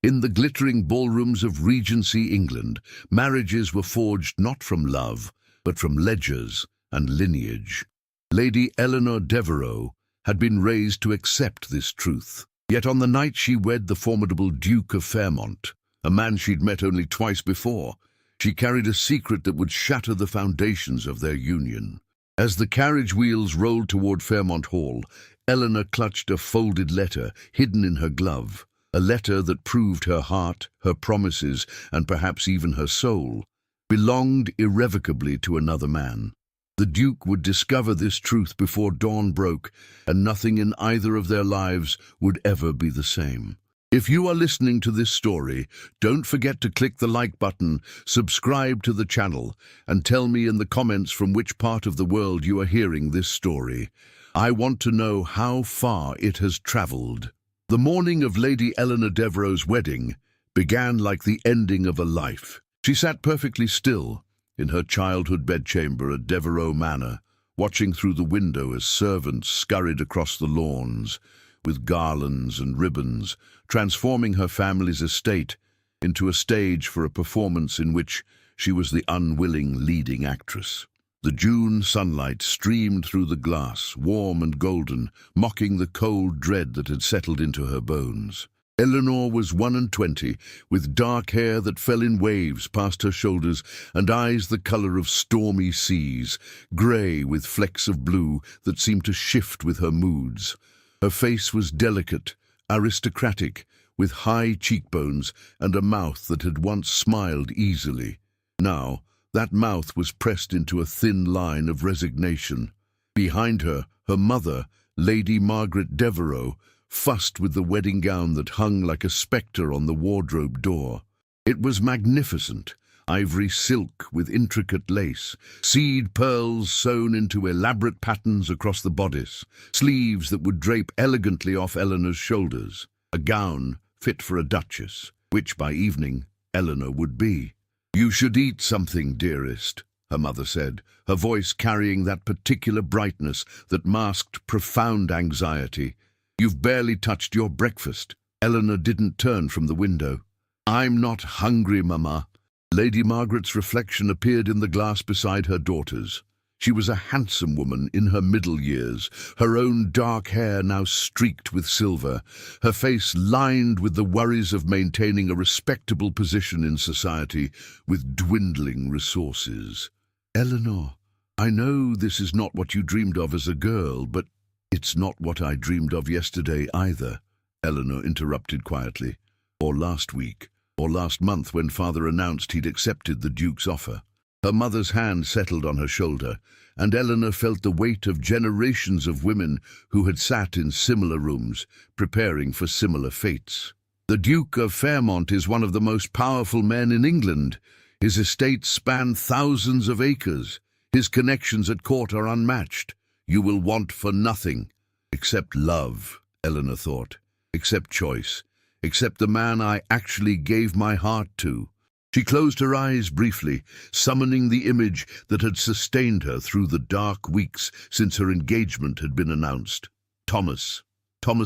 In the glittering ballrooms of Regency England, marriages were forged not from love, but from ledgers and lineage. Lady Eleanor Devereux had been raised to accept this truth. Yet on the night she wed the formidable Duke of Fairmont, a man she'd met only twice before, she carried a secret that would shatter the foundations of their union. As the carriage wheels rolled toward Fairmont Hall, Eleanor clutched a folded letter hidden in her glove, a letter that proved her heart, her promises, and perhaps even her soul, belonged irrevocably to another man. The Duke would discover this truth before dawn broke, and nothing in either of their lives would ever be the same. If you are listening to this story, don't forget to click the like button, subscribe to the channel, and tell me in the comments from which part of the world you are hearing this story. I want to know how far it has traveled. The morning of Lady Eleanor Devereux's wedding began like the ending of a life. She sat perfectly still in her childhood bedchamber at Devereux Manor, watching through the window as servants scurried across the lawns with garlands and ribbons, transforming her family's estate into a stage for a performance in which she was the unwilling leading actress. The June sunlight streamed through the glass, warm and golden, mocking the cold dread that had settled into her bones. Eleanor was 21, with dark hair that fell in waves past her shoulders and eyes the color of stormy seas, grey with flecks of blue that seemed to shift with her moods. Her face was delicate, aristocratic, with high cheekbones and a mouth that had once smiled easily. Now, that mouth was pressed into a thin line of resignation. Behind her, her mother, Lady Margaret Devereux, fussed with the wedding gown that hung like a spectre on the wardrobe door. It was magnificent, ivory silk with intricate lace, seed pearls sewn into elaborate patterns across the bodice, sleeves that would drape elegantly off Eleanor's shoulders, a gown fit for a duchess, which by evening Eleanor would be. "You should eat something, dearest," her mother said, her voice carrying that particular brightness that masked profound anxiety. "You've barely touched your breakfast." Eleanor didn't turn from the window. "I'm not hungry, Mama." Lady Margaret's reflection appeared in the glass beside her daughter's. She was a handsome woman in her middle years, her own dark hair now streaked with silver, her face lined with the worries of maintaining a respectable position in society with dwindling resources. "Eleanor, I know this is not what you dreamed of as a girl, but it's not what I dreamed of yesterday either," Eleanor interrupted quietly. "Or last week, or last month when Father announced he'd accepted the Duke's offer." Her mother's hand settled on her shoulder, and Eleanor felt the weight of generations of women who had sat in similar rooms, preparing for similar fates. "The Duke of Fairmont is one of the most powerful men in England. His estates span thousands of acres. His connections at court are unmatched. You will want for nothing, except love," Eleanor thought, "except choice, except the man I actually gave my heart to." She closed her eyes briefly, summoning the image that had sustained her through the dark weeks since her engagement had been announced. Thomas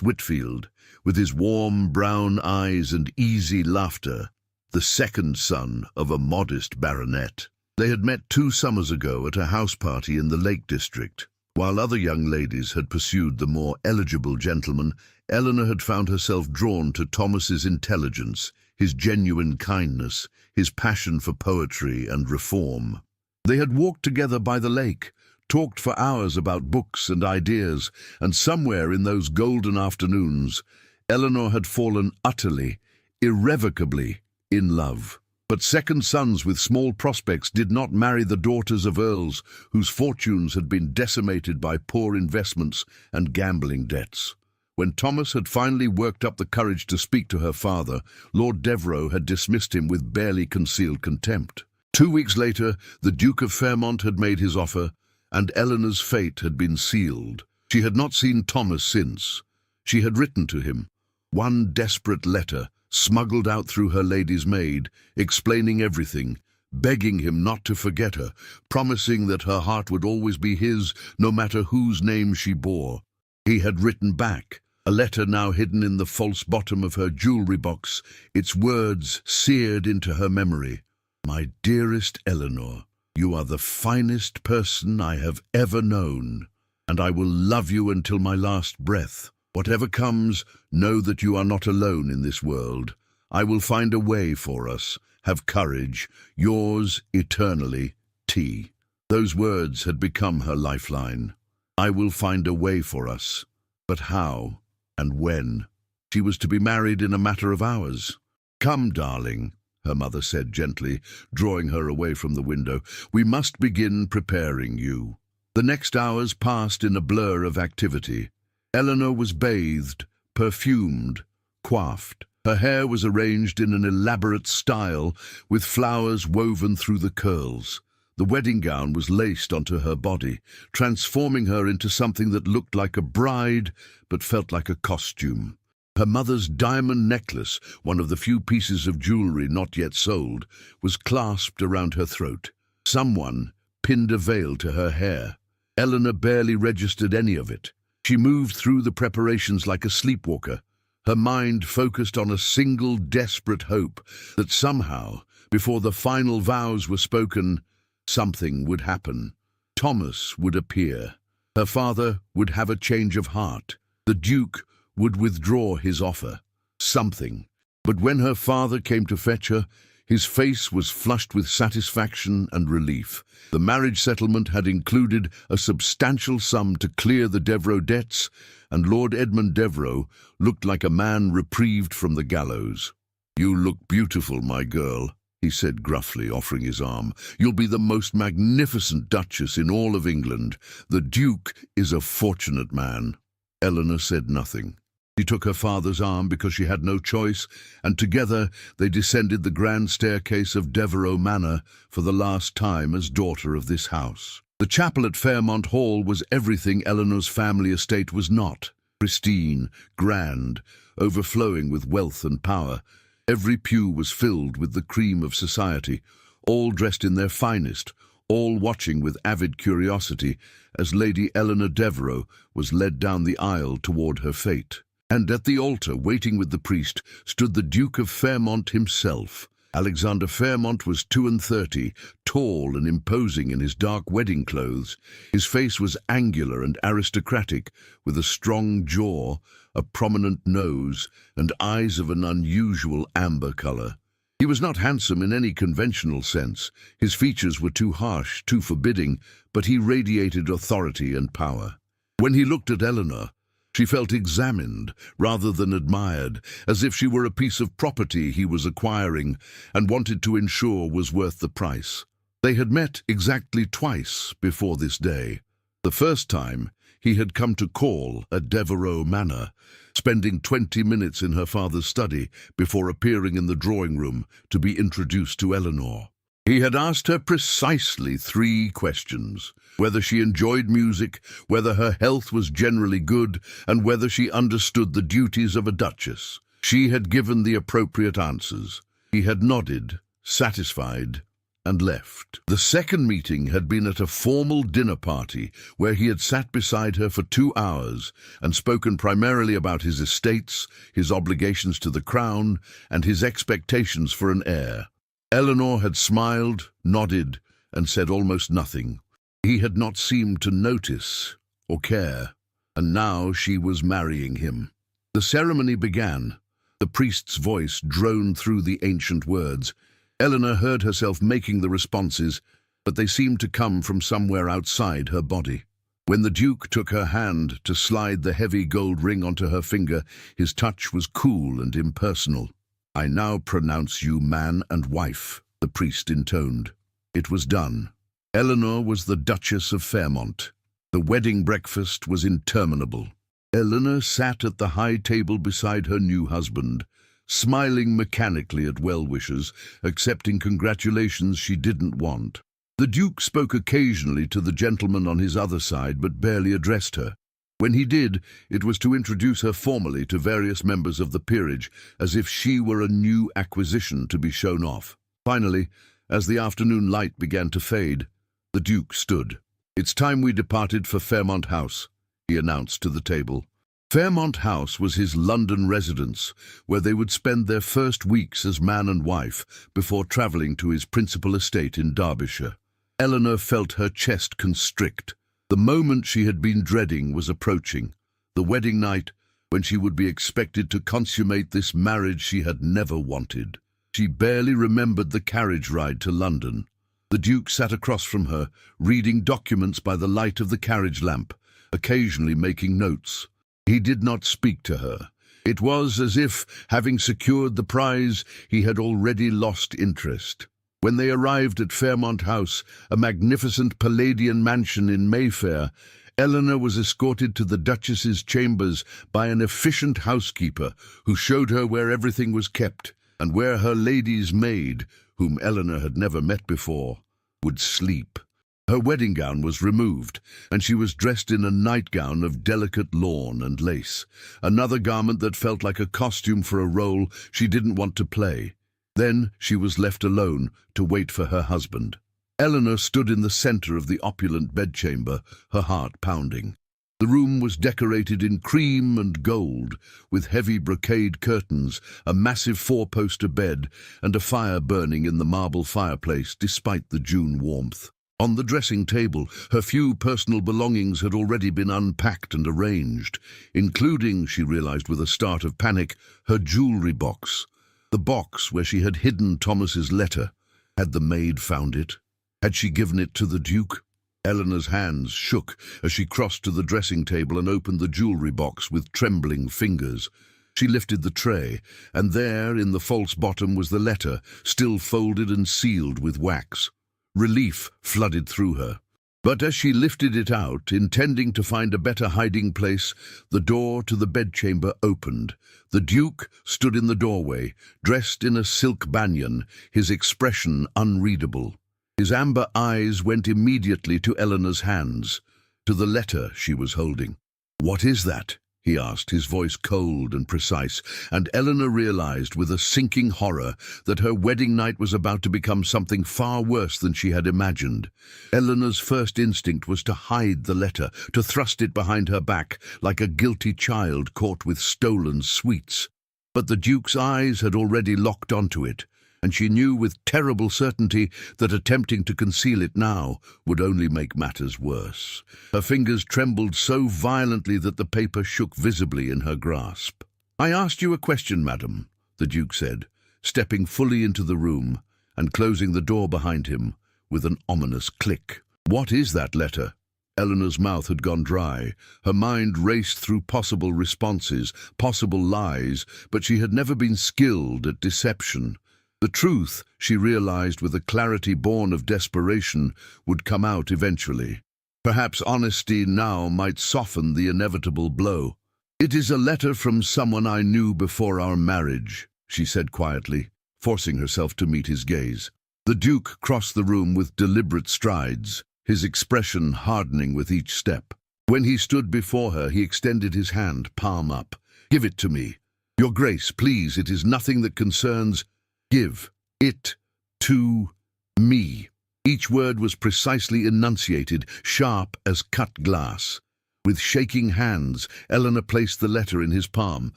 Whitfield, with his warm brown eyes and easy laughter, the second son of a modest baronet. They had met 2 summers ago at a house party in the Lake District. While other young ladies had pursued the more eligible gentleman, Eleanor had found herself drawn to Thomas's intelligence, his genuine kindness, his passion for poetry and reform. They had walked together by the lake, talked for hours about books and ideas, and somewhere in those golden afternoons, Eleanor had fallen utterly, irrevocably in love. But second sons with small prospects did not marry the daughters of earls whose fortunes had been decimated by poor investments and gambling debts. When Thomas had finally worked up the courage to speak to her father, Lord Devereux had dismissed him with barely concealed contempt. 2 weeks later, the Duke of Fairmont had made his offer, and Eleanor's fate had been sealed. She had not seen Thomas since. She had written to him, one desperate letter, smuggled out through her lady's maid, explaining everything, begging him not to forget her, promising that her heart would always be his, no matter whose name she bore. He had written back, A letter now hidden in the false bottom of her jewelry box, its words seared into her memory. My dearest Eleanor, you are the finest person I have ever known, and I will love you until my last breath. Whatever comes, know that you are not alone in this world. I will find a way for us. Have courage. Yours eternally, T. Those words had become her lifeline. I will find a way for us. But how and when? She was to be married in a matter of hours. Come, darling, her mother said gently, drawing her away from the window. We must begin preparing you. The next hours passed in a blur of activity. Eleanor was bathed, perfumed, coiffed. Her hair was arranged in an elaborate style, with flowers woven through the curls. The wedding gown was laced onto her body, transforming her into something that looked like a bride but felt like a costume. Her mother's diamond necklace, one of the few pieces of jewelry not yet sold, was clasped around her throat. Someone pinned a veil to her hair. Eleanor barely registered any of it. She moved through the preparations like a sleepwalker, her mind focused on a single desperate hope that somehow, before the final vows were spoken, something would happen. Thomas would appear. Her father would have a change of heart. The Duke would withdraw his offer. Something. But when her father came to fetch her, his face was flushed with satisfaction and relief. The marriage settlement had included a substantial sum to clear the Devereux debts, and Lord Edmund Devereux looked like a man reprieved from the gallows. You look beautiful, my girl, he said gruffly, offering his arm. You'll be the most magnificent duchess in all of England. The Duke is a fortunate man. Eleanor said nothing. She took her father's arm because she had no choice, and together they descended the grand staircase of Devereux Manor for the last time as daughter of this house. The chapel at Fairmont Hall was everything Eleanor's family estate was not. Pristine, grand, overflowing with wealth and power. Every pew was filled with the cream of society, all dressed in their finest, all watching with avid curiosity as Lady Eleanor Devereux was led down the aisle toward her fate. And at the altar, waiting with the priest, stood the Duke of Fairmont himself. Alexander Fairmont was 32, tall and imposing in his dark wedding clothes. His face was angular and aristocratic, with a strong jaw, a prominent nose, and eyes of an unusual amber color. He was not handsome in any conventional sense. His features were too harsh, too forbidding, but he radiated authority and power. When he looked at Eleanor, she felt examined rather than admired, as if she were a piece of property he was acquiring and wanted to ensure was worth the price. They had met exactly twice before this day. The first time, he had come to call at Devereux Manor, spending 20 minutes in her father's study before appearing in the drawing room to be introduced to Eleanor. He had asked her precisely 3 questions: whether she enjoyed music, whether her health was generally good, and whether she understood the duties of a duchess. She had given the appropriate answers. He had nodded, satisfied, and left. The second meeting had been at a formal dinner party where he had sat beside her for 2 hours and spoken primarily about his estates, his obligations to the crown, and his expectations for an heir. Eleanor had smiled, nodded, and said almost nothing. He had not seemed to notice or care, and now she was marrying him. The ceremony began. The priest's voice droned through the ancient words. Eleanor heard herself making the responses, but they seemed to come from somewhere outside her body. When the Duke took her hand to slide the heavy gold ring onto her finger, his touch was cool and impersonal. I now pronounce you man and wife, the priest intoned. It was done. Eleanor was the Duchess of Fairmont. The wedding breakfast was interminable. Eleanor sat at the high table beside her new husband, smiling mechanically at well-wishers, accepting congratulations she didn't want. The Duke spoke occasionally to the gentleman on his other side, but barely addressed her. When he did, it was to introduce her formally to various members of the peerage, as if she were a new acquisition to be shown off. Finally, as the afternoon light began to fade, the Duke stood. "It's time we departed for Fairmont House," he announced to the table. Fairmont House was his London residence, where they would spend their first weeks as man and wife before travelling to his principal estate in Derbyshire. Eleanor felt her chest constrict. The moment she had been dreading was approaching, the wedding night when she would be expected to consummate this marriage she had never wanted. She barely remembered the carriage ride to London. The Duke sat across from her, reading documents by the light of the carriage lamp, occasionally making notes. He did not speak to her. It was as if, having secured the prize, he had already lost interest. When they arrived at Fairmont House, a magnificent Palladian mansion in Mayfair, Eleanor was escorted to the Duchess's chambers by an efficient housekeeper who showed her where everything was kept and where her lady's maid, whom Eleanor had never met before, would sleep. Her wedding gown was removed, and she was dressed in a nightgown of delicate lawn and lace, another garment that felt like a costume for a role she didn't want to play. Then she was left alone to wait for her husband. Eleanor stood in the center of the opulent bedchamber, her heart pounding. The room was decorated in cream and gold, with heavy brocade curtains, a massive four-poster bed, and a fire burning in the marble fireplace despite the June warmth. On the dressing table, her few personal belongings had already been unpacked and arranged, including, she realized with a start of panic, her jewelry box. The box where she had hidden Thomas's letter. Had the maid found it? Had she given it to the Duke? Eleanor's hands shook as she crossed to the dressing table and opened the jewelry box with trembling fingers. She lifted the tray, and there, in the false bottom, was the letter, still folded and sealed with wax. Relief flooded through her. But as she lifted it out, intending to find a better hiding place, the door to the bedchamber opened. The Duke stood in the doorway, dressed in a silk banyan, his expression unreadable. His amber eyes went immediately to Eleanor's hands, to the letter she was holding. "What is that?" he asked, his voice cold and precise, and Eleanor realized with a sinking horror that her wedding night was about to become something far worse than she had imagined. Eleanor's first instinct was to hide the letter, to thrust it behind her back like a guilty child caught with stolen sweets. But the Duke's eyes had already locked onto it, and she knew with terrible certainty that attempting to conceal it now would only make matters worse. Her fingers trembled so violently that the paper shook visibly in her grasp. "I asked you a question, madam," the Duke said, stepping fully into the room and closing the door behind him with an ominous click. "What is that letter?" Eleanor's mouth had gone dry. Her mind raced through possible responses, possible lies, but she had never been skilled at deception. The truth, she realized with a clarity born of desperation, would come out eventually. Perhaps honesty now might soften the inevitable blow. "It is a letter from someone I knew before our marriage," she said quietly, forcing herself to meet his gaze. The Duke crossed the room with deliberate strides, his expression hardening with each step. When he stood before her, he extended his hand, palm up. "Give it to me. Your Grace, please, it is nothing that concerns... Give it to me." Each word was precisely enunciated, sharp as cut glass. With shaking hands, Eleanor placed the letter in his palm.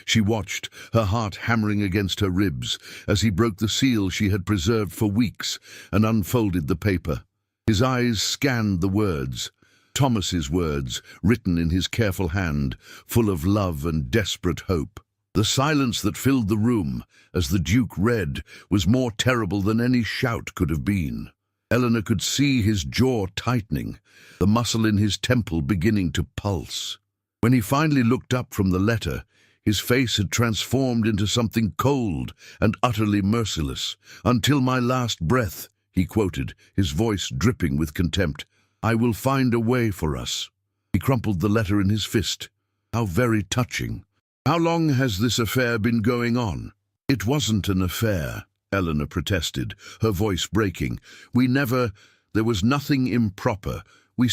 She watched, her heart hammering against her ribs, as he broke the seal she had preserved for weeks and unfolded the paper. His eyes scanned the words. Thomas's words, written in his careful hand, full of love and desperate hope. The silence that filled the room, as the Duke read, was more terrible than any shout could have been. Eleanor could see his jaw tightening, the muscle in his temple beginning to pulse. When he finally looked up from the letter, his face had transformed into something cold and utterly merciless. "Until my last breath," he quoted, his voice dripping with contempt. "I will find a way for us." He crumpled the letter in his fist. How very touching. "How long has this affair been going on?" "It wasn't an affair," Eleanor protested, her voice breaking. There was nothing improper. We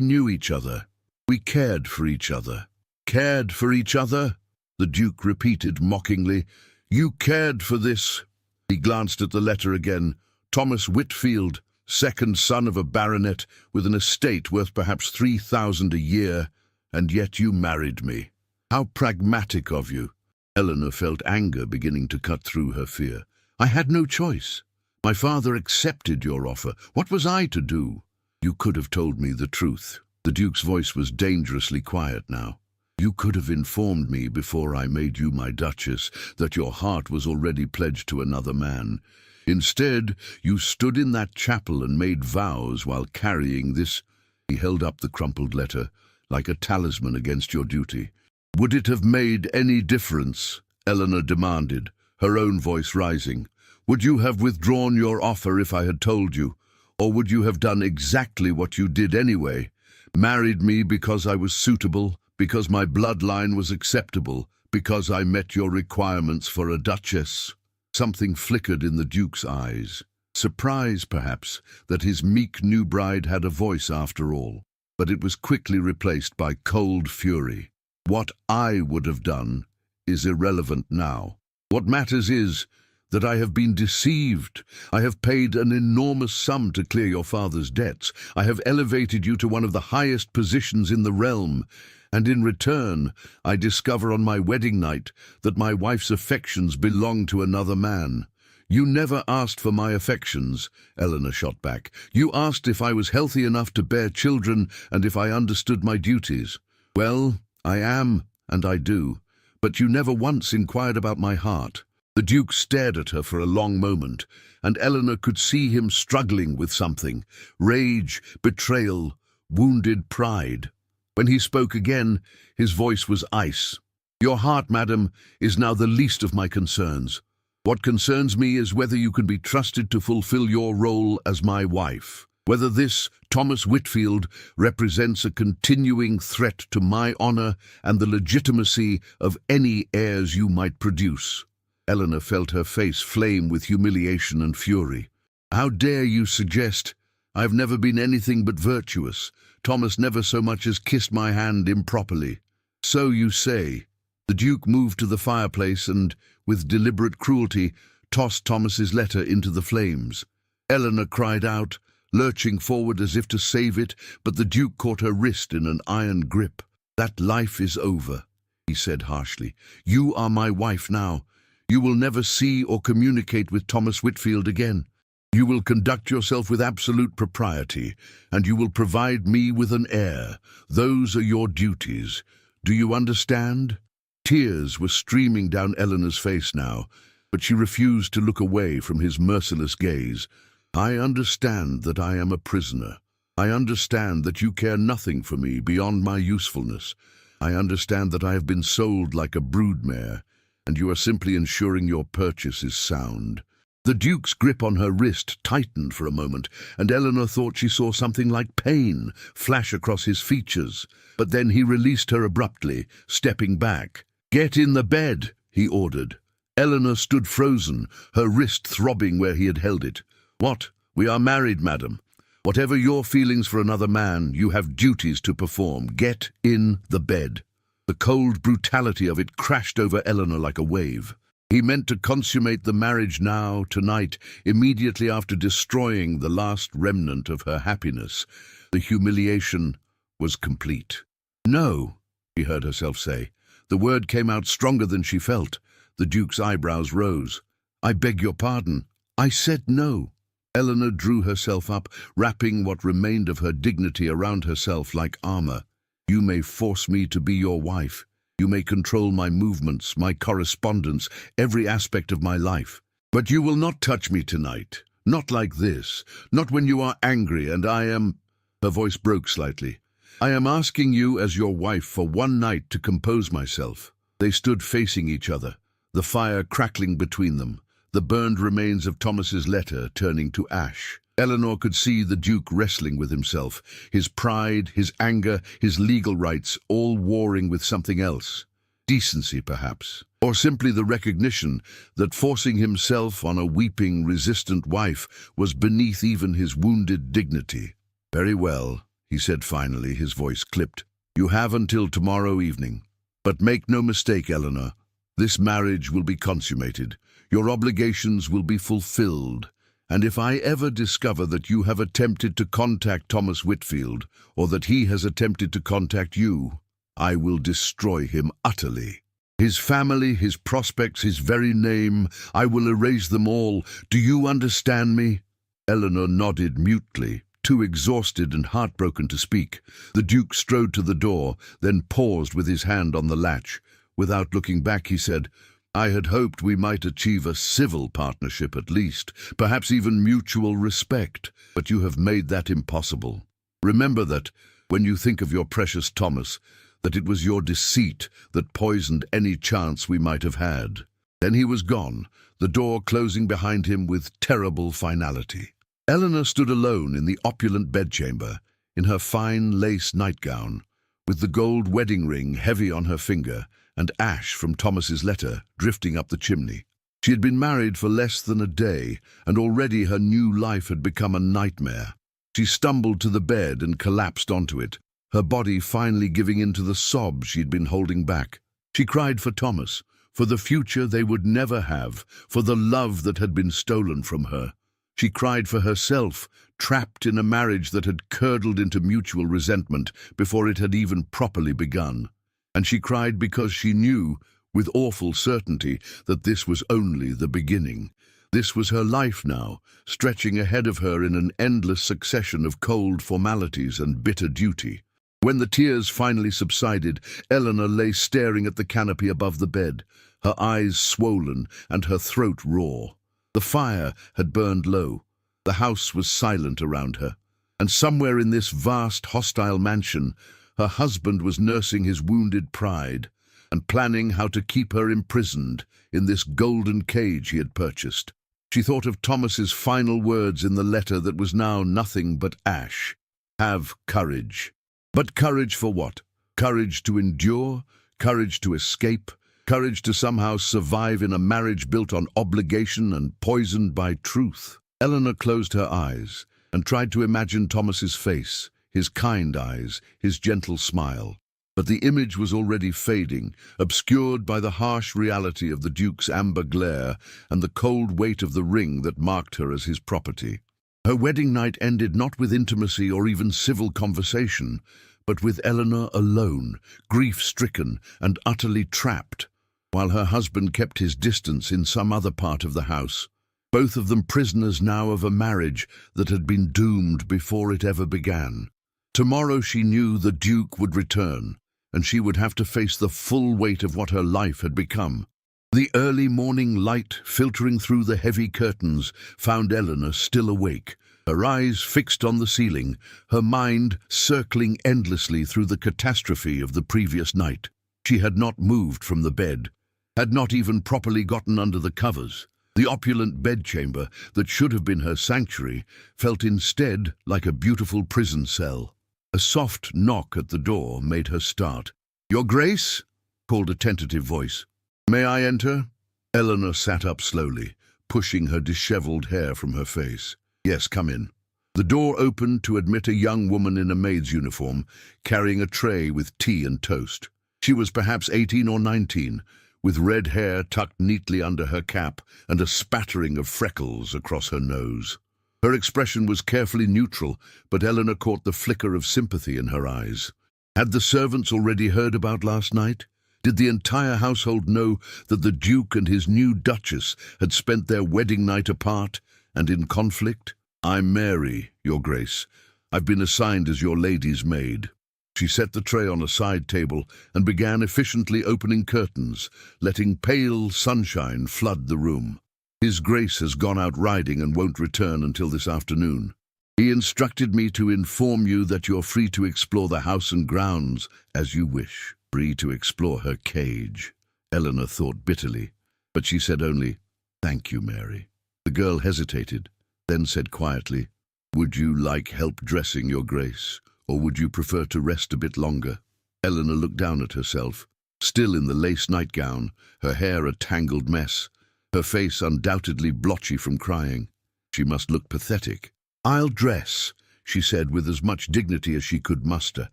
knew each other. We cared for each other." "Cared for each other?" the Duke repeated mockingly. "You cared for this?" He glanced at the letter again. "Thomas Whitfield, second son of a baronet with an estate worth perhaps 3,000 a year. and yet you married me. How pragmatic of you." Eleanor felt anger beginning to cut through her fear. "I had no choice. My father accepted your offer. What was I to do?" "You could have told me the truth." The Duke's voice was dangerously quiet now. "You could have informed me before I made you my Duchess that your heart was already pledged to another man. Instead, you stood in that chapel and made vows while carrying this—" He held up the crumpled letter, "like a talisman against your duty." "Would it have made any difference?" Eleanor demanded, her own voice rising. "Would you have withdrawn your offer if I had told you? Or would you have done exactly what you did anyway? Married me because I was suitable, because my bloodline was acceptable, because I met your requirements for a duchess?" Something flickered in the Duke's eyes. Surprise, perhaps, that his meek new bride had a voice after all. But it was quickly replaced by cold fury. "What I would have done is irrelevant now. What matters is that I have been deceived. I have paid an enormous sum to clear your father's debts. I have elevated you to one of the highest positions in the realm. And in return, I discover on my wedding night that my wife's affections belong to another man." "You never asked for my affections," Eleanor shot back. "You asked if I was healthy enough to bear children and if I understood my duties. Well, I am, and I do. But you never once inquired about my heart." The Duke stared at her for a long moment, and Eleanor could see him struggling with something: rage, betrayal, wounded pride. When he spoke again, his voice was ice. "Your heart, madam, is now the least of my concerns. What concerns me is whether you can be trusted to fulfill your role as my wife. Whether this, Thomas Whitfield, represents a continuing threat to my honor and the legitimacy of any heirs you might produce." Eleanor felt her face flame with humiliation and fury. "How dare you suggest? I have never been anything but virtuous. Thomas never so much as kissed my hand improperly." "So you say." The Duke moved to the fireplace and, with deliberate cruelty, tossed Thomas's letter into the flames. Eleanor cried out, lurching forward as if to save it, but the Duke caught her wrist in an iron grip. "That life is over," he said harshly. "You are my wife now. You will never see or communicate with Thomas Whitfield again. You will conduct yourself with absolute propriety, and you will provide me with an heir. Those are your duties. Do you understand?" Tears were streaming down Eleanor's face now, but she refused to look away from his merciless gaze. "I understand that I am a prisoner. I understand that you care nothing for me beyond my usefulness. I understand that I have been sold like a broodmare, and you are simply ensuring your purchase is sound." The Duke's grip on her wrist tightened for a moment, and Eleanor thought she saw something like pain flash across his features. But then he released her abruptly, stepping back. "Get in the bed," he ordered. Eleanor stood frozen, her wrist throbbing where he had held it. "What? We are married, madam. Whatever your feelings for another man, you have duties to perform. Get in the bed." The cold brutality of it crashed over Eleanor like a wave. He meant to consummate the marriage now, tonight, immediately after destroying the last remnant of her happiness. The humiliation was complete. "No," she heard herself say. The word came out stronger than she felt. The Duke's eyebrows rose. "I beg your pardon. I said no." Eleanor drew herself up, wrapping what remained of her dignity around herself like armor. "You may force me to be your wife. You may control my movements, my correspondence, every aspect of my life. But you will not touch me tonight. Not like this. Not when you are angry and I am—" Her voice broke slightly. "I am asking you as your wife for one night to compose myself." They stood facing each other, the fire crackling between them, the burned remains of Thomas's letter turning to ash. Eleanor could see the Duke wrestling with himself, his pride, his anger, his legal rights, all warring with something else. Decency, perhaps, or simply the recognition that forcing himself on a weeping, resistant wife was beneath even his wounded dignity. "Very well," he said finally, his voice clipped. "You have until tomorrow evening. But make no mistake, Eleanor, this marriage will be consummated. Your obligations will be fulfilled. And if I ever discover that you have attempted to contact Thomas Whitfield, or that he has attempted to contact you, I will destroy him utterly. His family, his prospects, his very name, I will erase them all. Do you understand me?" Eleanor nodded mutely, too exhausted and heartbroken to speak. The Duke strode to the door, then paused with his hand on the latch. Without looking back, he said, "I had hoped we might achieve a civil partnership at least, perhaps even mutual respect, but you have made that impossible. Remember that, when you think of your precious Thomas, that it was your deceit that poisoned any chance we might have had." Then he was gone, the door closing behind him with terrible finality. Eleanor stood alone in the opulent bedchamber, in her fine lace nightgown, with the gold wedding ring heavy on her finger and ash from Thomas's letter drifting up the chimney. She had been married for less than a day, and already her new life had become a nightmare. She stumbled to the bed and collapsed onto it, her body finally giving in to the sobs she'd been holding back. She cried for Thomas, for the future they would never have, for the love that had been stolen from her. She cried for herself, trapped in a marriage that had curdled into mutual resentment before it had even properly begun. And she cried because she knew, with awful certainty, that this was only the beginning. This was her life now, stretching ahead of her in an endless succession of cold formalities and bitter duty. When the tears finally subsided, Eleanor lay staring at the canopy above the bed, her eyes swollen and her throat raw. The fire had burned low. The house was silent around her. And somewhere in this vast, hostile mansion, her husband was nursing his wounded pride and planning how to keep her imprisoned in this golden cage he had purchased. She thought of Thomas's final words in the letter that was now nothing but ash. Have courage. But courage for what? Courage to endure? Courage to escape? Courage to somehow survive in a marriage built on obligation and poisoned by truth? Eleanor closed her eyes and tried to imagine Thomas's face, his kind eyes, his gentle smile. But the image was already fading, obscured by the harsh reality of the Duke's amber glare and the cold weight of the ring that marked her as his property. Her wedding night ended not with intimacy or even civil conversation, but with Eleanor alone, grief-stricken and utterly trapped, while her husband kept his distance in some other part of the house, both of them prisoners now of a marriage that had been doomed before it ever began. Tomorrow she knew the Duke would return, and she would have to face the full weight of what her life had become. The early morning light filtering through the heavy curtains found Eleanor still awake, her eyes fixed on the ceiling, her mind circling endlessly through the catastrophe of the previous night. She had not moved from the bed, had not even properly gotten under the covers. The opulent bedchamber that should have been her sanctuary felt instead like a beautiful prison cell. A soft knock at the door made her start. "Your Grace?" called a tentative voice. "May I enter?" Eleanor sat up slowly, pushing her disheveled hair from her face. "Yes, come in." The door opened to admit a young woman in a maid's uniform, carrying a tray with tea and toast. She was perhaps 18 or 19, with red hair tucked neatly under her cap and a spattering of freckles across her nose. Her expression was carefully neutral, but Eleanor caught the flicker of sympathy in her eyes. Had the servants already heard about last night? Did the entire household know that the Duke and his new Duchess had spent their wedding night apart and in conflict? "I'm Mary, Your Grace. I've been assigned as your lady's maid." She set the tray on a side table and began efficiently opening curtains, letting pale sunshine flood the room. "His Grace has gone out riding and won't return until this afternoon. He instructed me to inform you that you're free to explore the house and grounds as you wish." Free to explore her cage, Eleanor thought bitterly, but she said only, "Thank you, Mary." The girl hesitated, then said quietly, "Would you like help dressing, Your Grace, or would you prefer to rest a bit longer?" Eleanor looked down at herself, still in the lace nightgown, her hair a tangled mess, her face undoubtedly blotchy from crying. She must look pathetic. "I'll dress," she said with as much dignity as she could muster.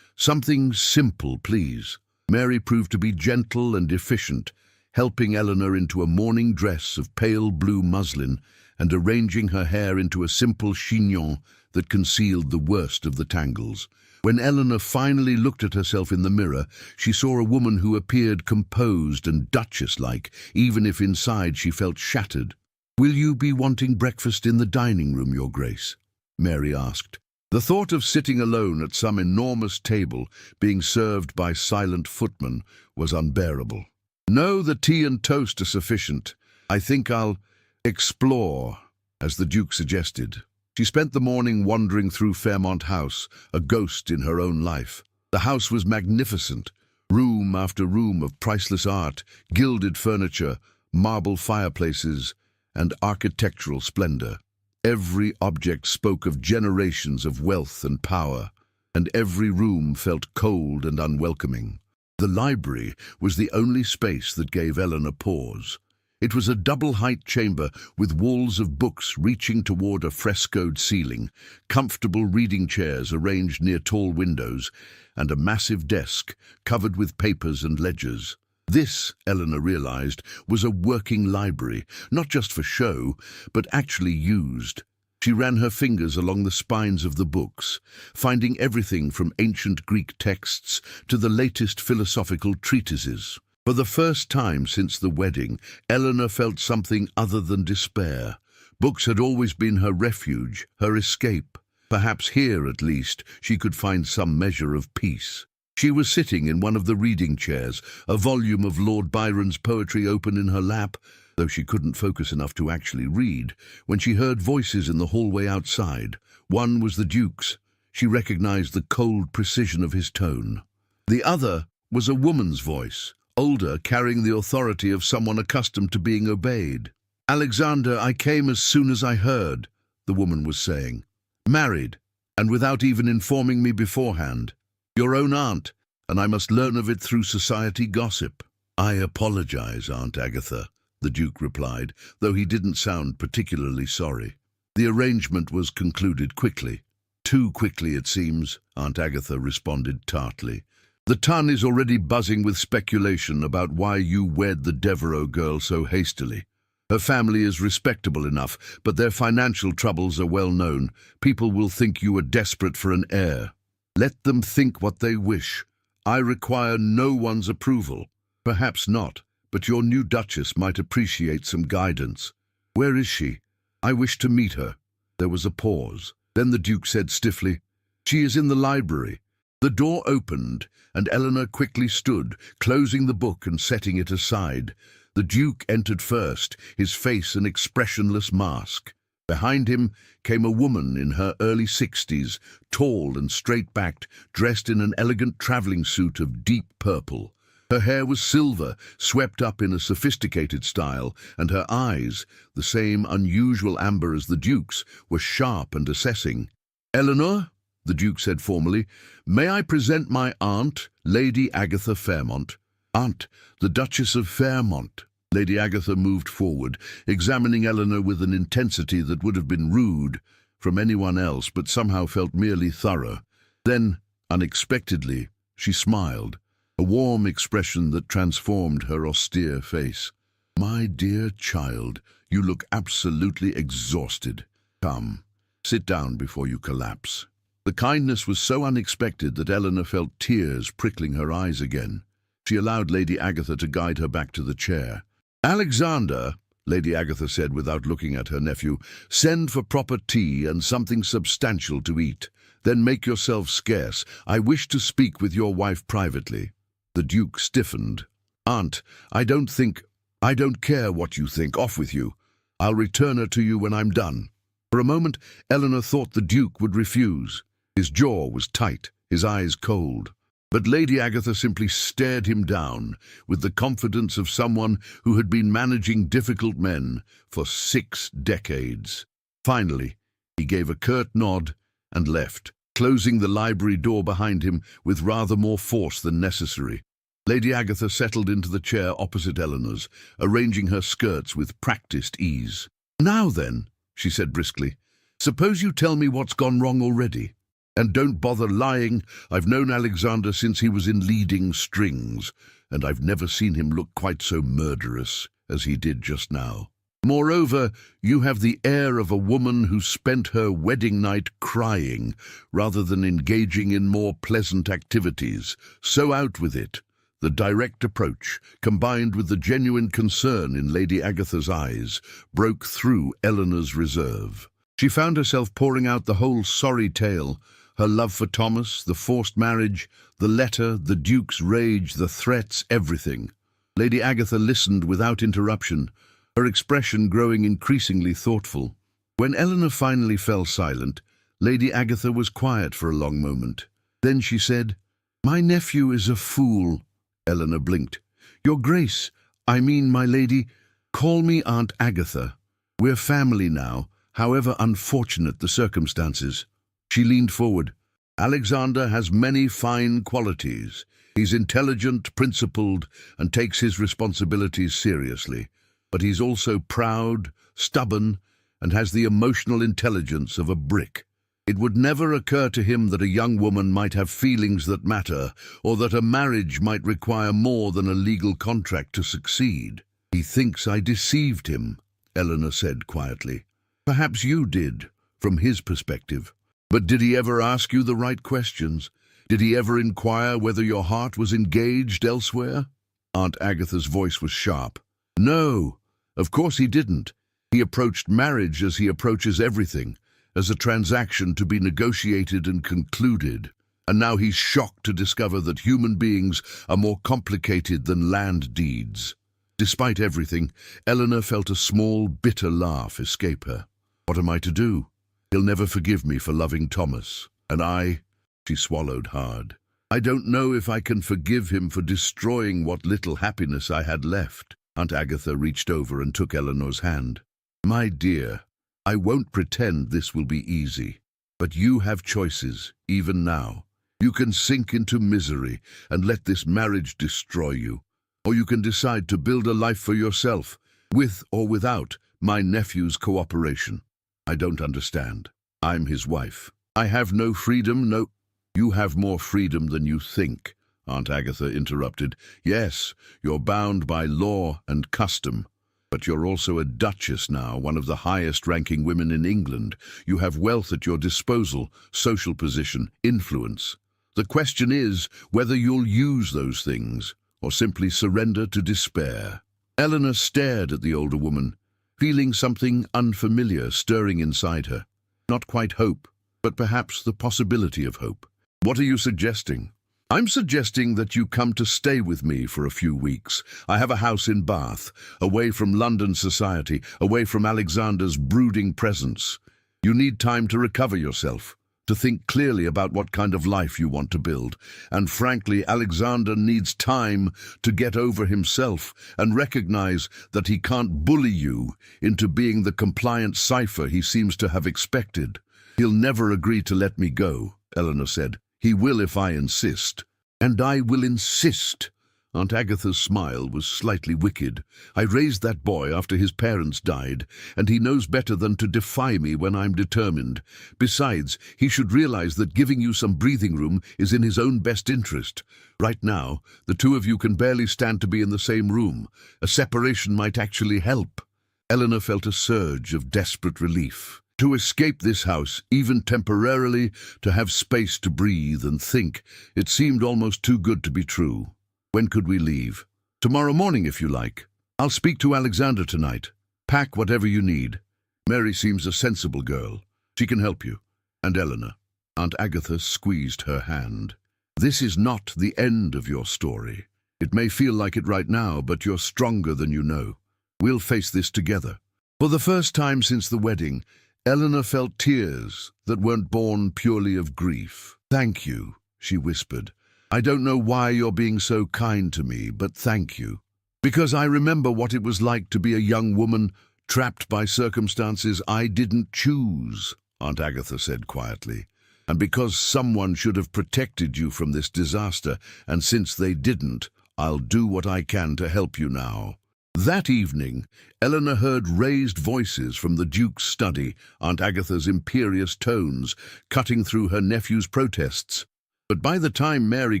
"Something simple, please." Mary proved to be gentle and efficient, helping Eleanor into a morning dress of pale blue muslin and arranging her hair into a simple chignon that concealed the worst of the tangles. When Eleanor finally looked at herself in the mirror, she saw a woman who appeared composed and duchess-like, even if inside she felt shattered. "Will you be wanting breakfast in the dining room, Your Grace?" Mary asked. The thought of sitting alone at some enormous table, being served by silent footmen, was unbearable. "No, the tea and toast are sufficient. I think I'll explore," as the Duke suggested. She spent the morning wandering through Fairmont House, a ghost in her own life. The house was magnificent, room after room of priceless art, gilded furniture, marble fireplaces, and architectural splendor. Every object spoke of generations of wealth and power, and every room felt cold and unwelcoming. The library was the only space that gave Eleanor pause. It was a double-height chamber with walls of books reaching toward a frescoed ceiling, comfortable reading chairs arranged near tall windows, and a massive desk covered with papers and ledgers. This, Eleanor realized, was a working library, not just for show, but actually used. She ran her fingers along the spines of the books, finding everything from ancient Greek texts to the latest philosophical treatises. For the first time since the wedding, Eleanor felt something other than despair. Books had always been her refuge, her escape. Perhaps here, at least, she could find some measure of peace. She was sitting in one of the reading chairs, a volume of Lord Byron's poetry open in her lap, though she couldn't focus enough to actually read, when she heard voices in the hallway outside. One was the Duke's. She recognized the cold precision of his tone. The other was a woman's voice, older, carrying the authority of someone accustomed to being obeyed. "Alexander, I came as soon as I heard," the woman was saying. "Married, and without even informing me beforehand. Your own aunt, and I must learn of it through society gossip." "I apologize, Aunt Agatha," the Duke replied, though he didn't sound particularly sorry. The arrangement was concluded quickly. "Too quickly, it seems," Aunt Agatha responded tartly. "The Ton is already buzzing with speculation about why you wed the Devereux girl so hastily. Her family is respectable enough, but their financial troubles are well known. People will think you are desperate for an heir. Let them think what they wish. I require no one's approval. Perhaps not, but your new Duchess might appreciate some guidance. Where is she? I wish to meet her." There was a pause. Then the Duke said stiffly, "She is in the library." The door opened, and Eleanor quickly stood, closing the book and setting it aside. The Duke entered first, his face an expressionless mask. Behind him came a woman in her early 60s, tall and straight-backed, dressed in an elegant traveling suit of deep purple. Her hair was silver, swept up in a sophisticated style, and her eyes, the same unusual amber as the Duke's, were sharp and assessing. "Eleanor," the Duke said formally, "may I present my aunt, Lady Agatha Fairmont?" "Aunt, the Duchess of Fairmont." Lady Agatha moved forward, examining Eleanor with an intensity that would have been rude from anyone else, but somehow felt merely thorough. Then, unexpectedly, she smiled, a warm expression that transformed her austere face. "My dear child, you look absolutely exhausted. Come, sit down before you collapse." The kindness was so unexpected that Eleanor felt tears prickling her eyes again. She allowed Lady Agatha to guide her back to the chair. "Alexander," Lady Agatha said without looking at her nephew, "send for proper tea and something substantial to eat. Then make yourself scarce. I wish to speak with your wife privately." The Duke stiffened. "Aunt, I don't care what you think. Off with you. I'll return her to you when I'm done." For a moment, Eleanor thought the Duke would refuse. His jaw was tight, his eyes cold. But Lady Agatha simply stared him down with the confidence of someone who had been managing difficult men for 6 decades. Finally, he gave a curt nod and left, closing the library door behind him with rather more force than necessary. Lady Agatha settled into the chair opposite Eleanor's, arranging her skirts with practiced ease. "Now then," she said briskly, "suppose you tell me what's gone wrong already. And don't bother lying. I've known Alexander since he was in leading strings, and I've never seen him look quite so murderous as he did just now." Moreover, you have the air of a woman who spent her wedding night crying rather than engaging in more pleasant activities. So out with it. The direct approach, combined with the genuine concern in Lady Agatha's eyes, broke through Eleanor's reserve. She found herself pouring out the whole sorry tale, her love for Thomas, the forced marriage, the letter, the Duke's rage, the threats, everything. Lady Agatha listened without interruption, her expression growing increasingly thoughtful. When Eleanor finally fell silent, Lady Agatha was quiet for a long moment. Then she said, "My nephew is a fool." Eleanor blinked. "Your Grace, I mean, my lady, call me Aunt Agatha. We're family now, however unfortunate the circumstances." She leaned forward. "Alexander has many fine qualities. He's intelligent, principled, and takes his responsibilities seriously. But he's also proud, stubborn, and has the emotional intelligence of a brick. It would never occur to him that a young woman might have feelings that matter, or that a marriage might require more than a legal contract to succeed." "He thinks I deceived him," Eleanor said quietly. "Perhaps you did, from his perspective. But did he ever ask you the right questions? Did he ever inquire whether your heart was engaged elsewhere?" Aunt Agatha's voice was sharp. "No, of course he didn't. He approached marriage as he approaches everything, as a transaction to be negotiated and concluded. And now he's shocked to discover that human beings are more complicated than land deeds." Despite everything, Eleanor felt a small, bitter laugh escape her. "What am I to do? He'll never forgive me for loving Thomas. And she swallowed hard. "I don't know if I can forgive him for destroying what little happiness I had left." Aunt Agatha reached over and took Eleanor's hand. "My dear, I won't pretend this will be easy, but you have choices, even now. You can sink into misery and let this marriage destroy you, or you can decide to build a life for yourself, with or without my nephew's cooperation. I don't understand. I'm his wife. I have no freedom, no—" "You have more freedom than you think," Aunt Agatha interrupted. "Yes, you're bound by law and custom. But you're also a duchess now, one of the highest-ranking women in England. You have wealth at your disposal, social position, influence. The question is whether you'll use those things, or simply surrender to despair." Eleanor stared at the older woman, feeling something unfamiliar stirring inside her. Not quite hope, but perhaps the possibility of hope. "What are you suggesting?" "I'm suggesting that you come to stay with me for a few weeks. I have a house in Bath, away from London society, away from Alexander's brooding presence. You need time to recover yourself, to think clearly about what kind of life you want to build. And frankly, Alexander needs time to get over himself and recognize that he can't bully you into being the compliant cipher he seems to have expected." "He'll never agree to let me go," Eleanor said. "He will if I insist." "And I will insist." Aunt Agatha's smile was slightly wicked. "I raised that boy after his parents died, and he knows better than to defy me when I'm determined. Besides, he should realize that giving you some breathing room is in his own best interest. Right now, the two of you can barely stand to be in the same room. A separation might actually help." Eleanor felt a surge of desperate relief. To escape this house, even temporarily, to have space to breathe and think, it seemed almost too good to be true. "When could we leave?" "Tomorrow morning, if you like. I'll speak to Alexander tonight. Pack whatever you need. Mary seems a sensible girl. She can help you. And Eleanor." Aunt Agatha squeezed her hand. "This is not the end of your story. It may feel like it right now, but you're stronger than you know. We'll face this together." For the first time since the wedding, Eleanor felt tears that weren't born purely of grief. "Thank you," she whispered. "I don't know why you're being so kind to me, but thank you. Because I remember what it was like to be a young woman trapped by circumstances I didn't choose," Aunt Agatha said quietly. "And because someone should have protected you from this disaster, and since they didn't, I'll do what I can to help you now." That evening, Eleanor heard raised voices from the Duke's study, Aunt Agatha's imperious tones cutting through her nephew's protests. But by the time Mary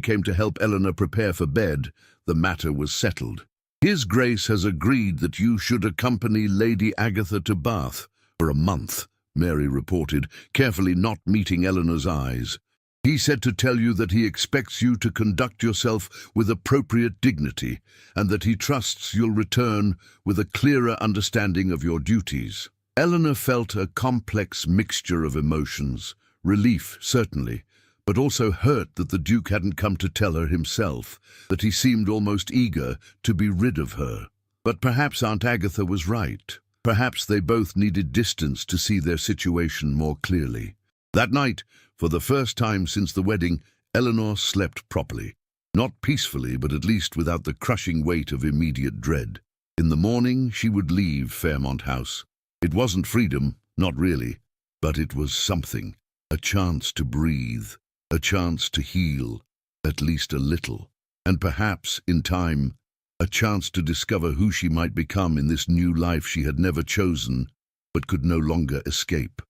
came to help Eleanor prepare for bed, the matter was settled. His Grace has agreed that you should accompany Lady Agatha to Bath for a month, Mary reported, carefully not meeting Eleanor's eyes. He said to tell you that he expects you to conduct yourself with appropriate dignity and that he trusts you'll return with a clearer understanding of your duties. Eleanor felt a complex mixture of emotions, relief, certainly, but also hurt that the Duke hadn't come to tell her himself, that he seemed almost eager to be rid of her. But perhaps Aunt Agatha was right. Perhaps they both needed distance to see their situation more clearly. That night, for the first time since the wedding, Eleanor slept properly. Not peacefully, but at least without the crushing weight of immediate dread. In the morning, she would leave Fairmont House. It wasn't freedom, not really, but it was something. A chance to breathe, a chance to heal, at least a little. And perhaps, in time, a chance to discover who she might become in this new life she had never chosen, but could no longer escape.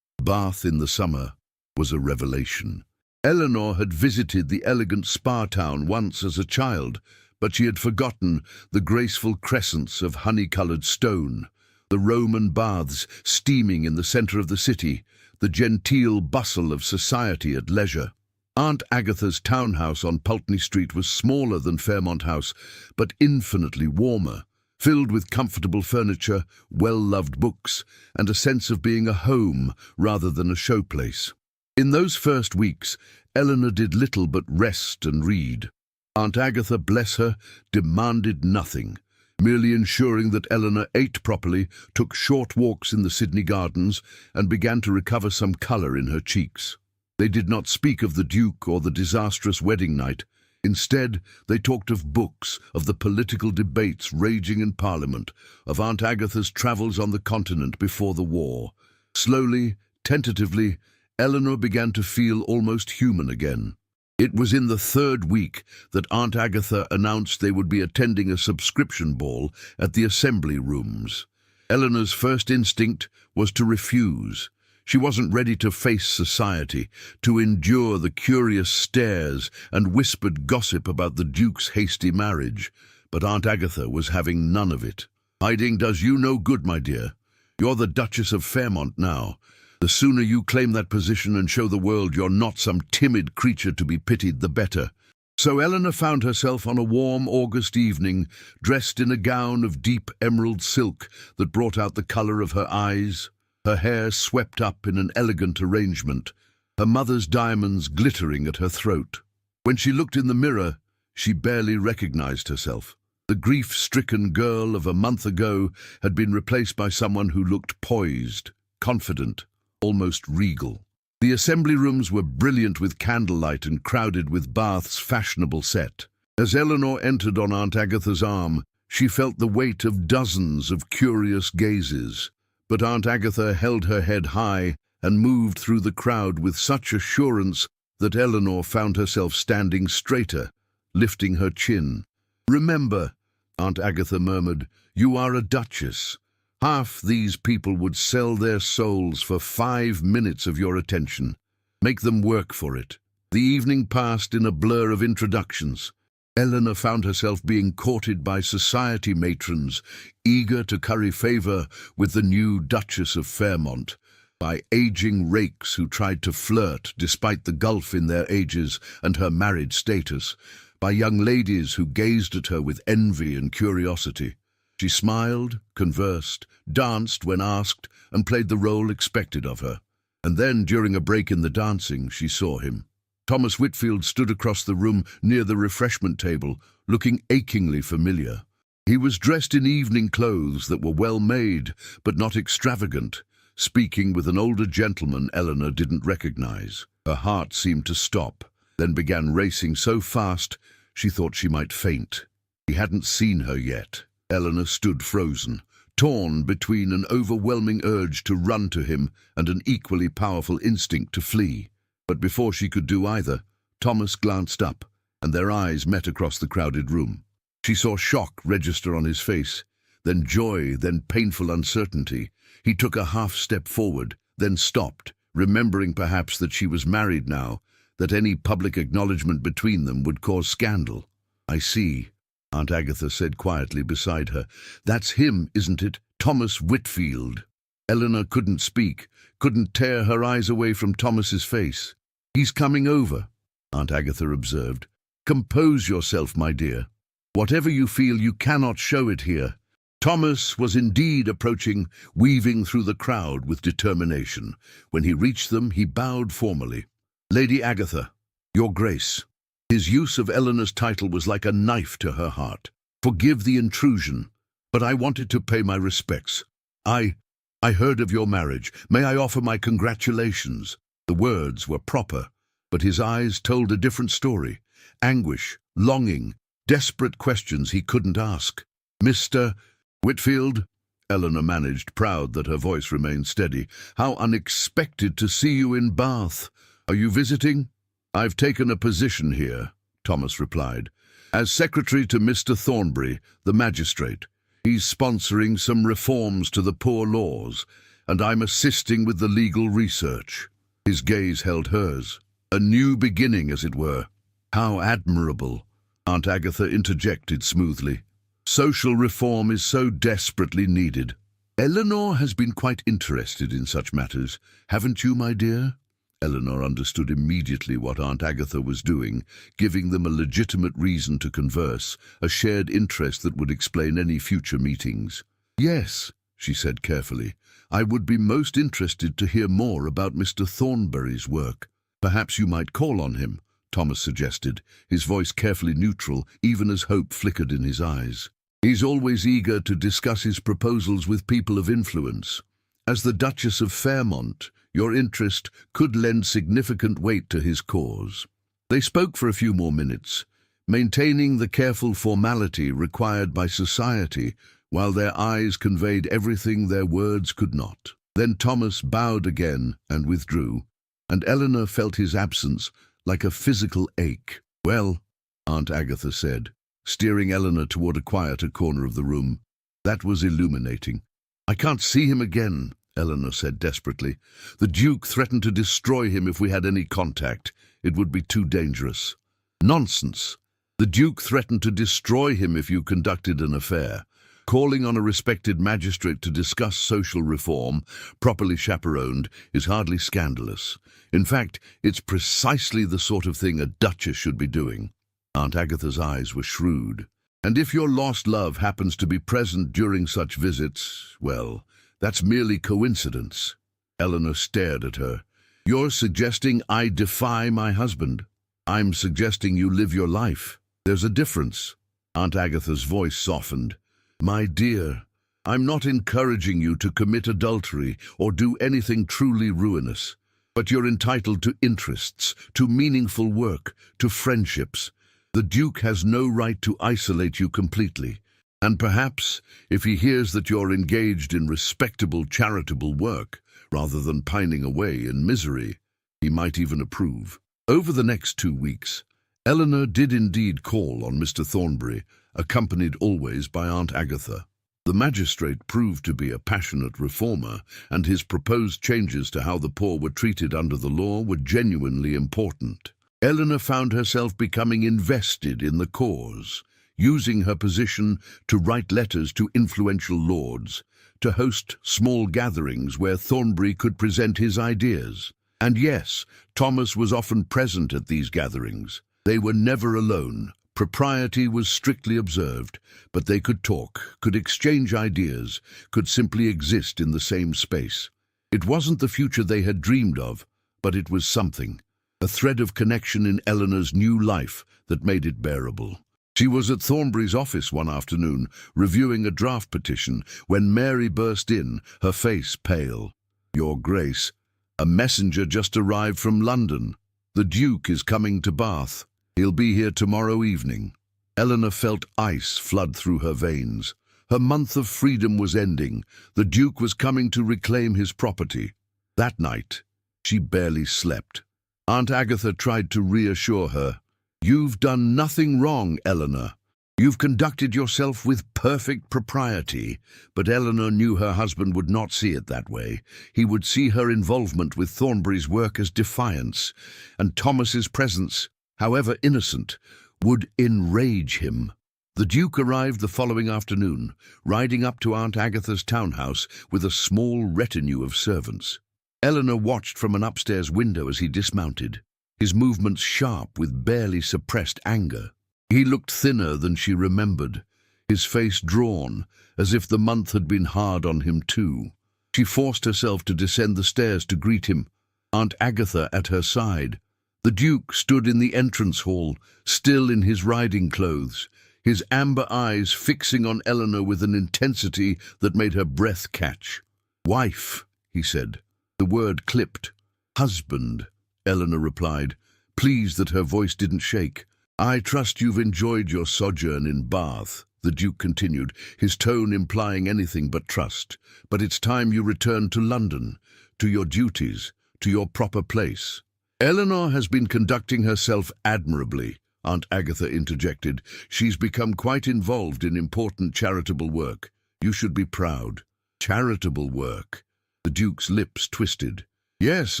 Bath in the summer was a revelation. Eleanor had visited the elegant spa town once as a child, but she had forgotten the graceful crescents of honey-coloured stone, the Roman baths steaming in the centre of the city, the genteel bustle of society at leisure. Aunt Agatha's townhouse on Pulteney Street was smaller than Fairmont House, but infinitely warmer, filled with comfortable furniture, well-loved books, and a sense of being a home rather than a showplace. In those first weeks, Eleanor did little but rest and read. Aunt Agatha, bless her, demanded nothing, merely ensuring that Eleanor ate properly, took short walks in the Sydney Gardens, and began to recover some colour in her cheeks. They did not speak of the Duke or the disastrous wedding night. Instead, they talked of books, of the political debates raging in Parliament, of Aunt Agatha's travels on the continent before the war. Slowly, tentatively, Eleanor began to feel almost human again. It was in the third week that Aunt Agatha announced they would be attending a subscription ball at the Assembly Rooms. Eleanor's first instinct was to refuse. She wasn't ready to face society, to endure the curious stares and whispered gossip about the Duke's hasty marriage. But Aunt Agatha was having none of it. "Hiding does you no good, my dear. You're the Duchess of Fairmont now. The sooner you claim that position and show the world you're not some timid creature to be pitied, the better." So Eleanor found herself on a warm August evening, dressed in a gown of deep emerald silk that brought out the colour of her eyes, her hair swept up in an elegant arrangement, her mother's diamonds glittering at her throat. When she looked in the mirror, she barely recognized herself. The grief-stricken girl of a month ago had been replaced by someone who looked poised, confident, almost regal. The assembly rooms were brilliant with candlelight and crowded with Bath's fashionable set. As Eleanor entered on Aunt Agatha's arm, she felt the weight of dozens of curious gazes. But Aunt Agatha held her head high and moved through the crowd with such assurance that Eleanor found herself standing straighter, lifting her chin. "Remember," Aunt Agatha murmured, "you are a duchess. Half these people would sell their souls for 5 minutes of your attention. Make them work for it." The evening passed in a blur of introductions. Eleanor found herself being courted by society matrons, eager to curry favour with the new Duchess of Fairmont, by aging rakes who tried to flirt despite the gulf in their ages and her married status, by young ladies who gazed at her with envy and curiosity. She smiled, conversed, danced when asked, and played the role expected of her. And then, during a break in the dancing, she saw him. Thomas Whitfield stood across the room near the refreshment table, looking achingly familiar. He was dressed in evening clothes that were well made, but not extravagant, speaking with an older gentleman Eleanor didn't recognize. Her heart seemed to stop, then began racing so fast she thought she might faint. He hadn't seen her yet. Eleanor stood frozen, torn between an overwhelming urge to run to him and an equally powerful instinct to flee. But before she could do either, Thomas glanced up, and their eyes met across the crowded room. She saw shock register on his face, then joy, then painful uncertainty. He took a half-step forward, then stopped, remembering perhaps that she was married now, that any public acknowledgement between them would cause scandal. "I see," Aunt Agatha said quietly beside her. "That's him, isn't it? Thomas Whitfield." Eleanor couldn't speak, couldn't tear her eyes away from Thomas's face. "He's coming over," Aunt Agatha observed. "Compose yourself, my dear. Whatever you feel, you cannot show it here." Thomas was indeed approaching, weaving through the crowd with determination. When he reached them, he bowed formally. "Lady Agatha, Your Grace." His use of Eleanor's title was like a knife to her heart. "Forgive the intrusion, but I wanted to pay my respects. I heard of your marriage. May I offer my congratulations?" The words were proper, but his eyes told a different story. Anguish, longing, desperate questions he couldn't ask. "Mr. Whitfield," Eleanor managed, proud that her voice remained steady. "How unexpected to see you in Bath. Are you visiting?" "I've taken a position here," Thomas replied, "as secretary to Mr. Thornbury, the magistrate. He's sponsoring some reforms to the poor laws, and I'm assisting with the legal research." His gaze held hers. "A new beginning, as it were." "How admirable," Aunt Agatha interjected smoothly. "Social reform is so desperately needed." "Eleanor has been quite interested in such matters, haven't you, my dear?" Eleanor understood immediately what Aunt Agatha was doing, giving them a legitimate reason to converse, a shared interest that would explain any future meetings. "Yes," she said carefully, "I would be most interested to hear more about Mr. Thornbury's work." "Perhaps you might call on him," Thomas suggested, his voice carefully neutral, even as hope flickered in his eyes. "He's always eager to discuss his proposals with people of influence. As the Duchess of Fairmont, your interest could lend significant weight to his cause." They spoke for a few more minutes, maintaining the careful formality required by society, while their eyes conveyed everything their words could not. Then Thomas bowed again and withdrew, and Eleanor felt his absence like a physical ache. "Well," Aunt Agatha said, steering Eleanor toward a quieter corner of the room. That was illuminating. "I can't see him again," Eleanor said desperately. "The Duke threatened to destroy him if we had any contact. It would be too dangerous." "Nonsense. The Duke threatened to destroy him if you conducted an affair. Calling on a respected magistrate to discuss social reform, properly chaperoned, is hardly scandalous. In fact, it's precisely the sort of thing a duchess should be doing." Aunt Agatha's eyes were shrewd. "And if your lost love happens to be present during such visits, well, that's merely coincidence." Eleanor stared at her. "You're suggesting I defy my husband? I'm suggesting you live your life. There's a difference." Aunt Agatha's voice softened. "My dear, I'm not encouraging you to commit adultery or do anything truly ruinous. But you're entitled to interests, to meaningful work, to friendships. The Duke has no right to isolate you completely. And perhaps, if he hears that you're engaged in respectable charitable work, rather than pining away in misery, he might even approve." Over the next 2 weeks, Eleanor did indeed call on Mr. Thornbury, accompanied always by Aunt Agatha. The magistrate proved to be a passionate reformer, and his proposed changes to how the poor were treated under the law were genuinely important. Eleanor found herself becoming invested in the cause, using her position to write letters to influential lords, to host small gatherings where Thornbury could present his ideas. And yes, Thomas was often present at these gatherings. They were never alone. Propriety was strictly observed, but they could talk, could exchange ideas, could simply exist in the same space. It wasn't the future they had dreamed of, but it was something, a thread of connection in Eleanor's new life that made it bearable. She was at Thornbury's office one afternoon, reviewing a draft petition, when Mary burst in, her face pale. "Your Grace, a messenger just arrived from London. The Duke is coming to Bath. He'll be here tomorrow evening." Eleanor felt ice flood through her veins. Her month of freedom was ending. The Duke was coming to reclaim his property. That night, she barely slept. Aunt Agatha tried to reassure her. "You've done nothing wrong, Eleanor. You've conducted yourself with perfect propriety." But Eleanor knew her husband would not see it that way. He would see her involvement with Thornbury's work as defiance, and Thomas's presence, however innocent, would enrage him. The Duke arrived the following afternoon, riding up to Aunt Agatha's townhouse with a small retinue of servants. Eleanor watched from an upstairs window as he dismounted, his movements sharp with barely suppressed anger. He looked thinner than she remembered, his face drawn, as if the month had been hard on him too. She forced herself to descend the stairs to greet him, Aunt Agatha at her side. The Duke stood in the entrance hall, still in his riding clothes, his amber eyes fixing on Eleanor with an intensity that made her breath catch. "Wife," he said. The word clipped. "Husband," Eleanor replied, pleased that her voice didn't shake. "I trust you've enjoyed your sojourn in Bath," the Duke continued, his tone implying anything but trust. "But it's time you returned to London, to your duties, to your proper place." "Eleanor has been conducting herself admirably," Aunt Agatha interjected. "She's become quite involved in important charitable work. You should be proud." "Charitable work?" The Duke's lips twisted. "Yes,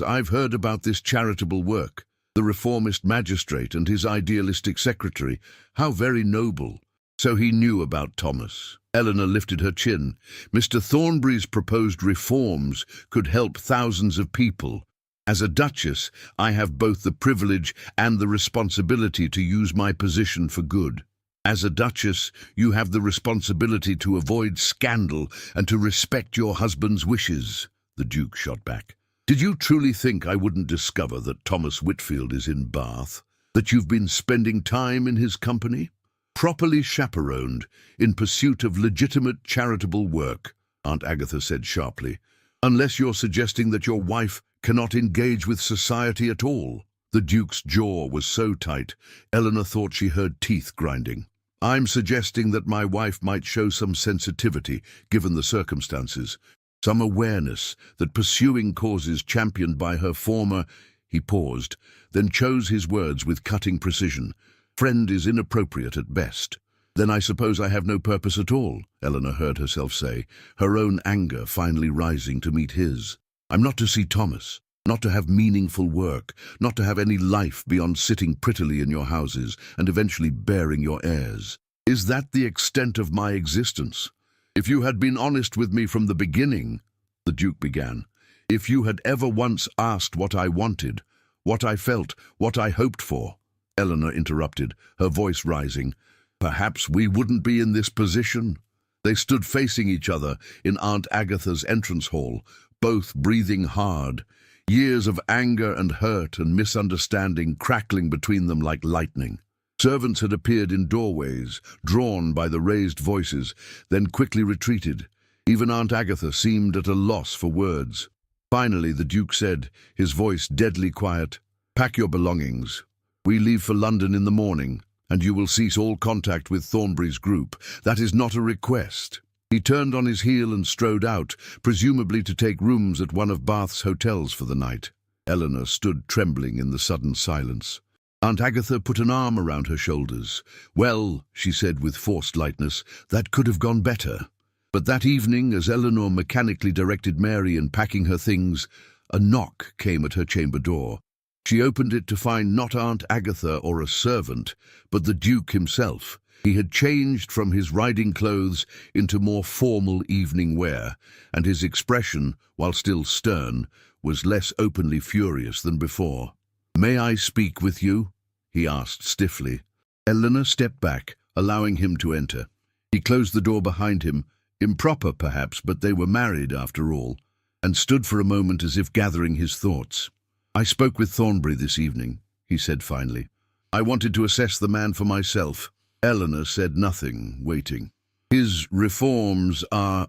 I've heard about this charitable work. The reformist magistrate and his idealistic secretary. How very noble." So he knew about Thomas. Eleanor lifted her chin. "Mr. Thornbury's proposed reforms could help thousands of people. As a Duchess, I have both the privilege and the responsibility to use my position for good. As a Duchess, you have the responsibility to avoid scandal and to respect your husband's wishes," the Duke shot back. "Did you truly think I wouldn't discover that Thomas Whitfield is in Bath, that you've been spending time in his company? Properly chaperoned, in pursuit of legitimate charitable work," Aunt Agatha said sharply. "Unless you're suggesting that your wife cannot engage with society at all." The Duke's jaw was so tight, Eleanor thought she heard teeth grinding. "I'm suggesting that my wife might show some sensitivity, given the circumstances, some awareness that pursuing causes championed by her former—" He paused, then chose his words with cutting precision. "Friend is inappropriate at best." "Then I suppose I have no purpose at all," Eleanor heard herself say, her own anger finally rising to meet his. "I'm not to see Thomas, not to have meaningful work, not to have any life beyond sitting prettily in your houses and eventually bearing your heirs. Is that the extent of my existence? If you had been honest with me from the beginning," the Duke began, "if you had ever once asked what I wanted, what I felt, what I hoped for," Eleanor interrupted, her voice rising, "perhaps we wouldn't be in this position." They stood facing each other in Aunt Agatha's entrance hall, both breathing hard, years of anger and hurt and misunderstanding crackling between them like lightning. Servants had appeared in doorways, drawn by the raised voices, then quickly retreated. Even Aunt Agatha seemed at a loss for words. Finally, the Duke said, his voice deadly quiet, "Pack your belongings. We leave for London in the morning, and you will cease all contact with Thornbury's group. That is not a request." He turned on his heel and strode out, presumably to take rooms at one of Bath's hotels for the night. Eleanor stood trembling in the sudden silence. Aunt Agatha put an arm around her shoulders. "Well," she said with forced lightness, "that could have gone better." But that evening, as Eleanor mechanically directed Mary in packing her things, a knock came at her chamber door. She opened it to find not Aunt Agatha or a servant, but the Duke himself. He had changed from his riding clothes into more formal evening wear, and his expression, while still stern, was less openly furious than before. "May I speak with you?" he asked stiffly. Eleanor stepped back, allowing him to enter. He closed the door behind him, improper perhaps, but they were married after all, and stood for a moment as if gathering his thoughts. "I spoke with Thornbury this evening," he said finally. "I wanted to assess the man for myself." Eleanor said nothing, waiting. "His reforms are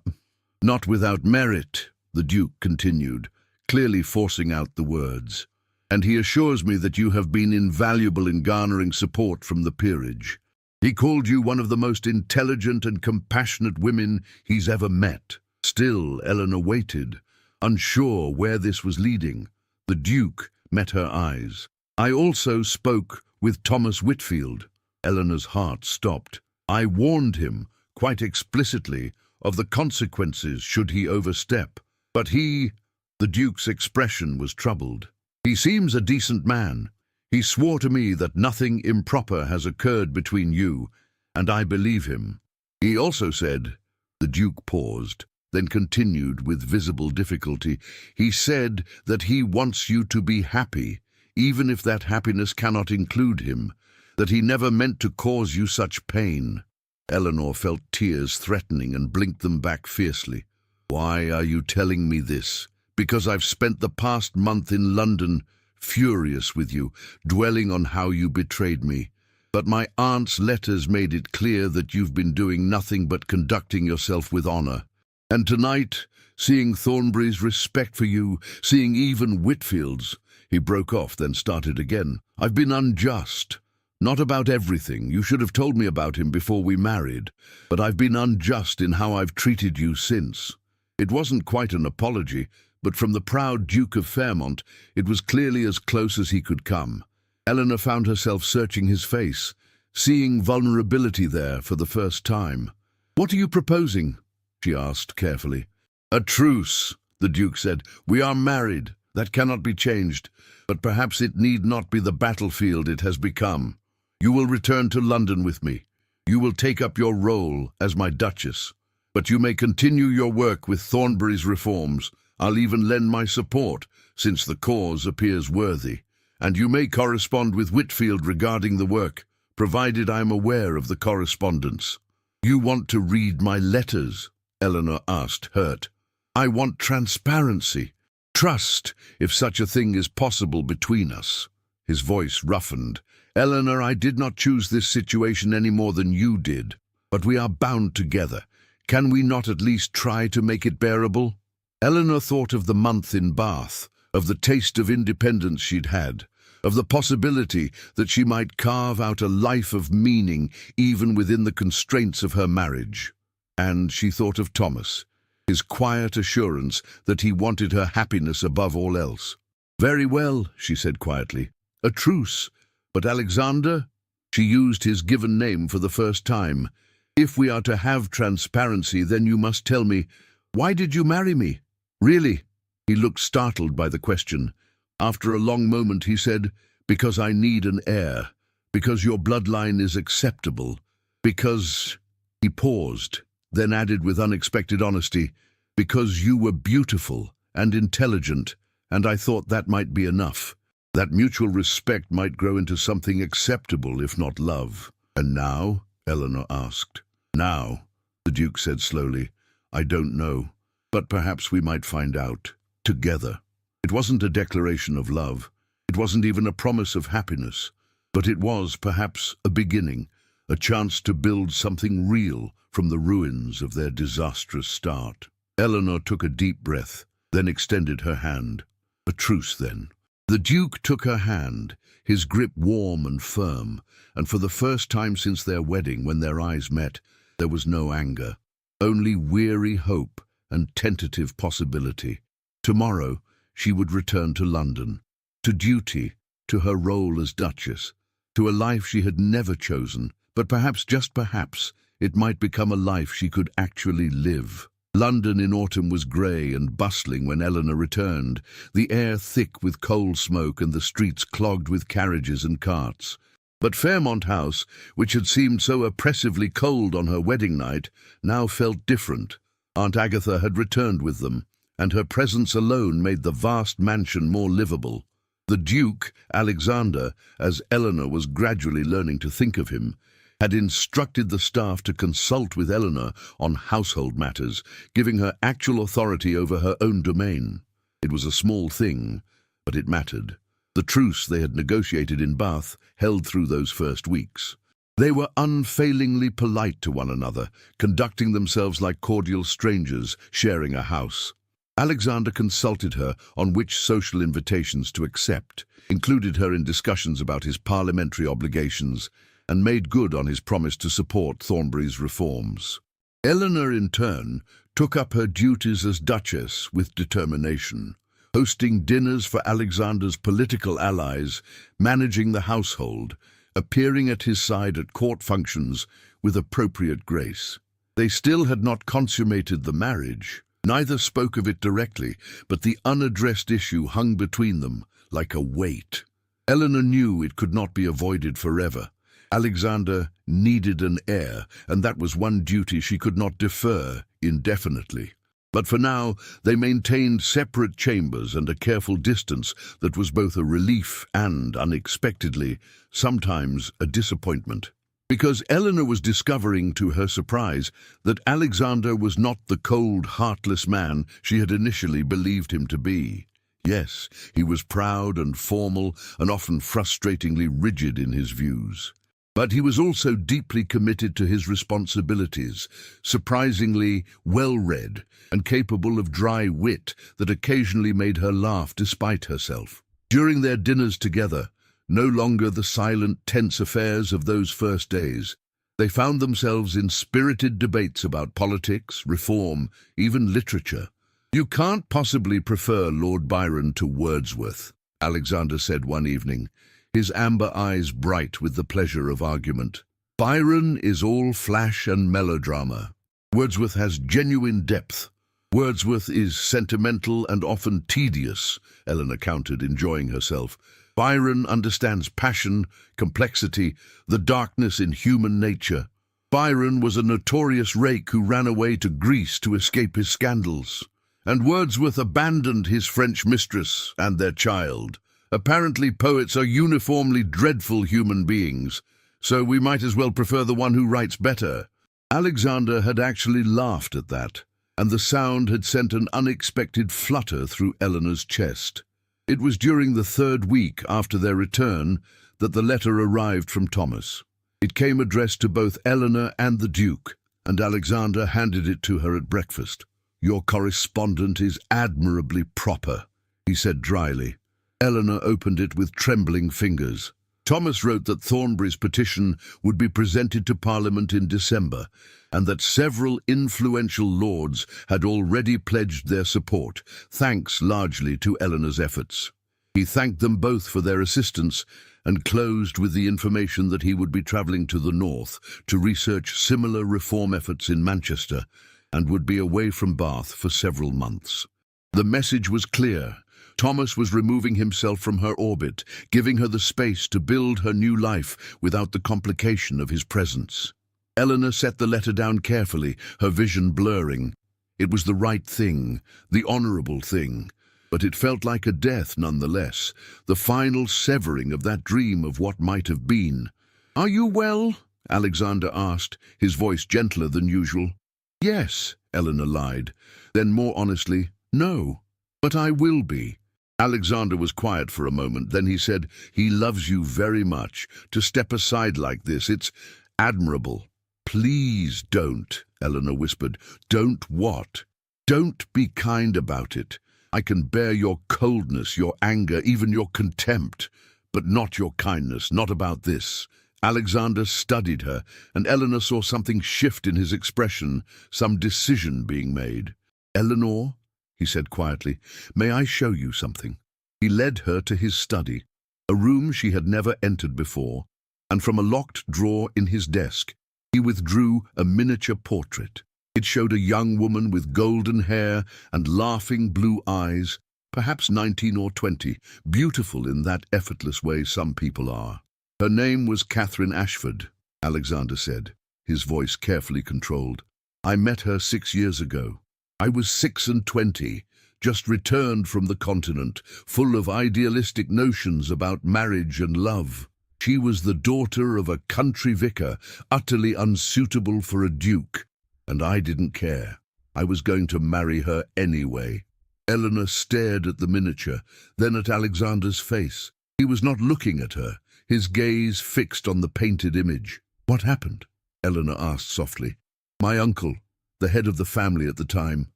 not without merit," the Duke continued, clearly forcing out the words. "And he assures me that you have been invaluable in garnering support from the peerage. He called you one of the most intelligent and compassionate women he's ever met." Still, Eleanor waited, unsure where this was leading. The Duke met her eyes. "I also spoke with Thomas Whitfield." Eleanor's heart stopped. "I warned him, quite explicitly, of the consequences should he overstep. But he—" The Duke's expression was troubled. "He seems a decent man. He swore to me that nothing improper has occurred between you, and I believe him. He also said—" The Duke paused, then continued with visible difficulty. "He said that he wants you to be happy, even if that happiness cannot include him, that he never meant to cause you such pain." Eleanor felt tears threatening and blinked them back fiercely. "Why are you telling me this? Because I've spent the past month in London, furious with you, dwelling on how you betrayed me. But my aunt's letters made it clear that you've been doing nothing but conducting yourself with honor. And tonight, seeing Thornbury's respect for you, seeing even Whitfield's—" He broke off, then started again. "I've been unjust. Not about everything. You should have told me about him before we married. But I've been unjust in how I've treated you since." It wasn't quite an apology, but from the proud Duke of Fairmont, it was clearly as close as he could come. Eleanor found herself searching his face, seeing vulnerability there for the first time. "What are you proposing?" she asked carefully. "A truce," the Duke said. "We are married. That cannot be changed. But perhaps it need not be the battlefield it has become. You will return to London with me. You will take up your role as my Duchess. But you may continue your work with Thornbury's reforms. I'll even lend my support, since the cause appears worthy. And you may correspond with Whitfield regarding the work, provided I am aware of the correspondence." "You want to read my letters?" Eleanor asked, hurt. "I want transparency. Trust, if such a thing is possible between us." His voice roughened. "Eleanor, I did not choose this situation any more than you did. But we are bound together. Can we not at least try to make it bearable?" Eleanor thought of the month in Bath, of the taste of independence she'd had, of the possibility that she might carve out a life of meaning even within the constraints of her marriage. And she thought of Thomas, his quiet assurance that he wanted her happiness above all else. "Very well," she said quietly. "A truce. But Alexander?" She used his given name for the first time. "If we are to have transparency, then you must tell me, why did you marry me? Really?" He looked startled by the question. After a long moment he said, "Because I need an heir. Because your bloodline is acceptable. Because—" He paused, then added with unexpected honesty, "Because you were beautiful and intelligent, and I thought that might be enough. That mutual respect might grow into something acceptable, if not love." "And now?" Eleanor asked. "Now," the Duke said slowly, "I don't know. But perhaps we might find out. Together." It wasn't a declaration of love. It wasn't even a promise of happiness. But it was, perhaps, a beginning, a chance to build something real from the ruins of their disastrous start. Eleanor took a deep breath, then extended her hand. "A truce, then." The Duke took her hand, his grip warm and firm, and for the first time since their wedding, when their eyes met, there was no anger, only weary hope and tentative possibility. Tomorrow she would return to London, to duty, to her role as Duchess, to a life she had never chosen, but perhaps, just perhaps, it might become a life she could actually live. London in autumn was grey and bustling when Eleanor returned, the air thick with coal smoke and the streets clogged with carriages and carts. But Fairmont House, which had seemed so oppressively cold on her wedding night, now felt different. Aunt Agatha had returned with them, and her presence alone made the vast mansion more livable. The Duke, Alexander, as Eleanor was gradually learning to think of him, had instructed the staff to consult with Eleanor on household matters, giving her actual authority over her own domain. It was a small thing, but it mattered. The truce they had negotiated in Bath held through those first weeks. They were unfailingly polite to one another, conducting themselves like cordial strangers sharing a house. Alexander consulted her on which social invitations to accept, included her in discussions about his parliamentary obligations, and made good on his promise to support Thornbury's reforms. Eleanor, in turn, took up her duties as Duchess with determination, hosting dinners for Alexander's political allies, managing the household, appearing at his side at court functions with appropriate grace. They still had not consummated the marriage. Neither spoke of it directly, but the unaddressed issue hung between them like a weight. Eleanor knew it could not be avoided forever, Alexander needed an heir, and that was one duty she could not defer indefinitely. But for now, they maintained separate chambers and a careful distance that was both a relief and, unexpectedly, sometimes a disappointment. Because Eleanor was discovering, to her surprise, that Alexander was not the cold, heartless man she had initially believed him to be. Yes, he was proud and formal and often frustratingly rigid in his views. But he was also deeply committed to his responsibilities, surprisingly well-read and capable of dry wit that occasionally made her laugh despite herself. During their dinners together, no longer the silent, tense affairs of those first days, they found themselves in spirited debates about politics, reform, even literature. "You can't possibly prefer Lord Byron to Wordsworth," Alexander said one evening, his amber eyes bright with the pleasure of argument. "Byron is all flash and melodrama. Wordsworth has genuine depth. Wordsworth is sentimental and often tedious," Eleanor countered, enjoying herself. "Byron understands passion, complexity, the darkness in human nature. Byron was a notorious rake who ran away to Greece to escape his scandals. And Wordsworth abandoned his French mistress and their child. Apparently poets are uniformly dreadful human beings, so we might as well prefer the one who writes better." Alexander had actually laughed at that, and the sound had sent an unexpected flutter through Eleanor's chest. It was during the third week after their return that the letter arrived from Thomas. It came addressed to both Eleanor and the Duke, and Alexander handed it to her at breakfast. "Your correspondent is admirably proper," he said dryly. Eleanor opened it with trembling fingers. Thomas wrote that Thornbury's petition would be presented to Parliament in December, and that several influential lords had already pledged their support, thanks largely to Eleanor's efforts. He thanked them both for their assistance and closed with the information that he would be travelling to the north to research similar reform efforts in Manchester and would be away from Bath for several months. The message was clear. Thomas was removing himself from her orbit, giving her the space to build her new life without the complication of his presence. Eleanor set the letter down carefully, her vision blurring. It was the right thing, the honourable thing, but it felt like a death nonetheless, the final severing of that dream of what might have been. "Are you well?" Alexander asked, his voice gentler than usual. "Yes," Eleanor lied. Then more honestly, "No, but I will be." Alexander was quiet for a moment, then he said, "He loves you very much. To step aside like this, it's admirable." "Please don't," Eleanor whispered. "Don't what?" "Don't be kind about it. I can bear your coldness, your anger, even your contempt, but not your kindness, not about this." Alexander studied her, and Eleanor saw something shift in his expression, some decision being made. "Eleanor," he said quietly, "may I show you something?" He led her to his study, a room she had never entered before, and from a locked drawer in his desk, he withdrew a miniature portrait. It showed a young woman with golden hair and laughing blue eyes, perhaps 19 or 20, beautiful in that effortless way some people are. "Her name was Catherine Ashford," Alexander said, his voice carefully controlled. "I met her 6 years ago. I was 26, just returned from the continent, full of idealistic notions about marriage and love. She was the daughter of a country vicar, utterly unsuitable for a duke, and I didn't care. I was going to marry her anyway." Eleanor stared at the miniature, then at Alexander's face. He was not looking at her, his gaze fixed on the painted image. "What happened?" Eleanor asked softly. "My uncle, the head of the family at the time,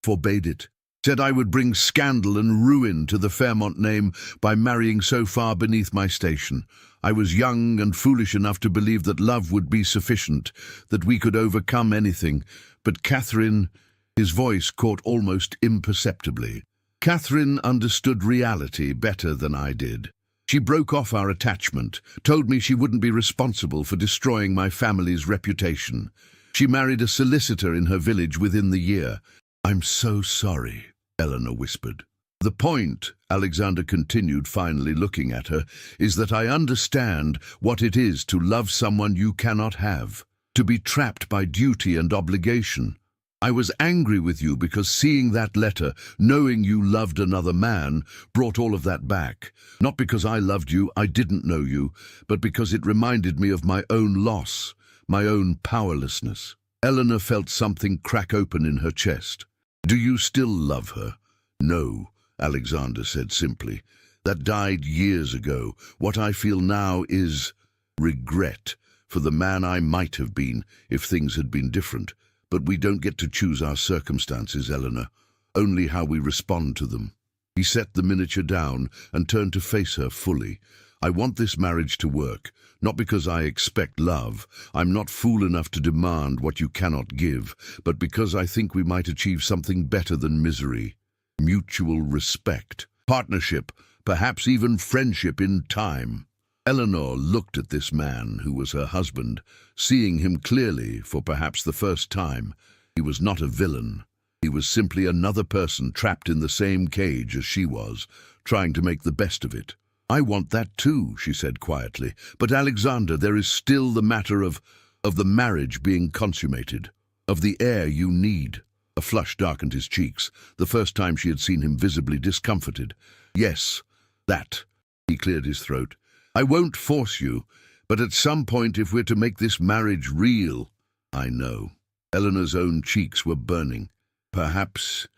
forbade it. Said I would bring scandal and ruin to the Fairmont name by marrying so far beneath my station. I was young and foolish enough to believe that love would be sufficient, that we could overcome anything. But Catherine," his voice caught almost imperceptibly, "Catherine understood reality better than I did. She broke off our attachment, told me she wouldn't be responsible for destroying my family's reputation. She married a solicitor in her village within the year." "I'm so sorry," Eleanor whispered. The point, Alexander continued, finally looking at her, is that I understand what it is to love someone you cannot have, to be trapped by duty and obligation. I was angry with you because seeing that letter, knowing you loved another man, brought all of that back. Not because I loved you, I didn't know you, but because it reminded me of my own loss, my own powerlessness. Eleanor felt something crack open in her chest. Do you still love her? No, Alexander said simply. That died years ago. What I feel now is regret for the man I might have been if things had been different. But we don't get to choose our circumstances, Eleanor, only how we respond to them. He set the miniature down and turned to face her fully. I want this marriage to work, not because I expect love. I'm not fool enough to demand what you cannot give, but because I think we might achieve something better than misery. Mutual respect, partnership, perhaps even friendship in time. Eleanor looked at this man who was her husband, seeing him clearly for perhaps the first time. He was not a villain. He was simply another person trapped in the same cage as she was, trying to make the best of it. I want that too, she said quietly. But Alexander, there is still the matter of the marriage being consummated, of the air you need. A flush darkened his cheeks, the first time she had seen him visibly discomforted. Yes, that. He cleared his throat. I won't force you, but at some point, if we're to make this marriage real, I know. Eleanor's own cheeks were burning. Perhaps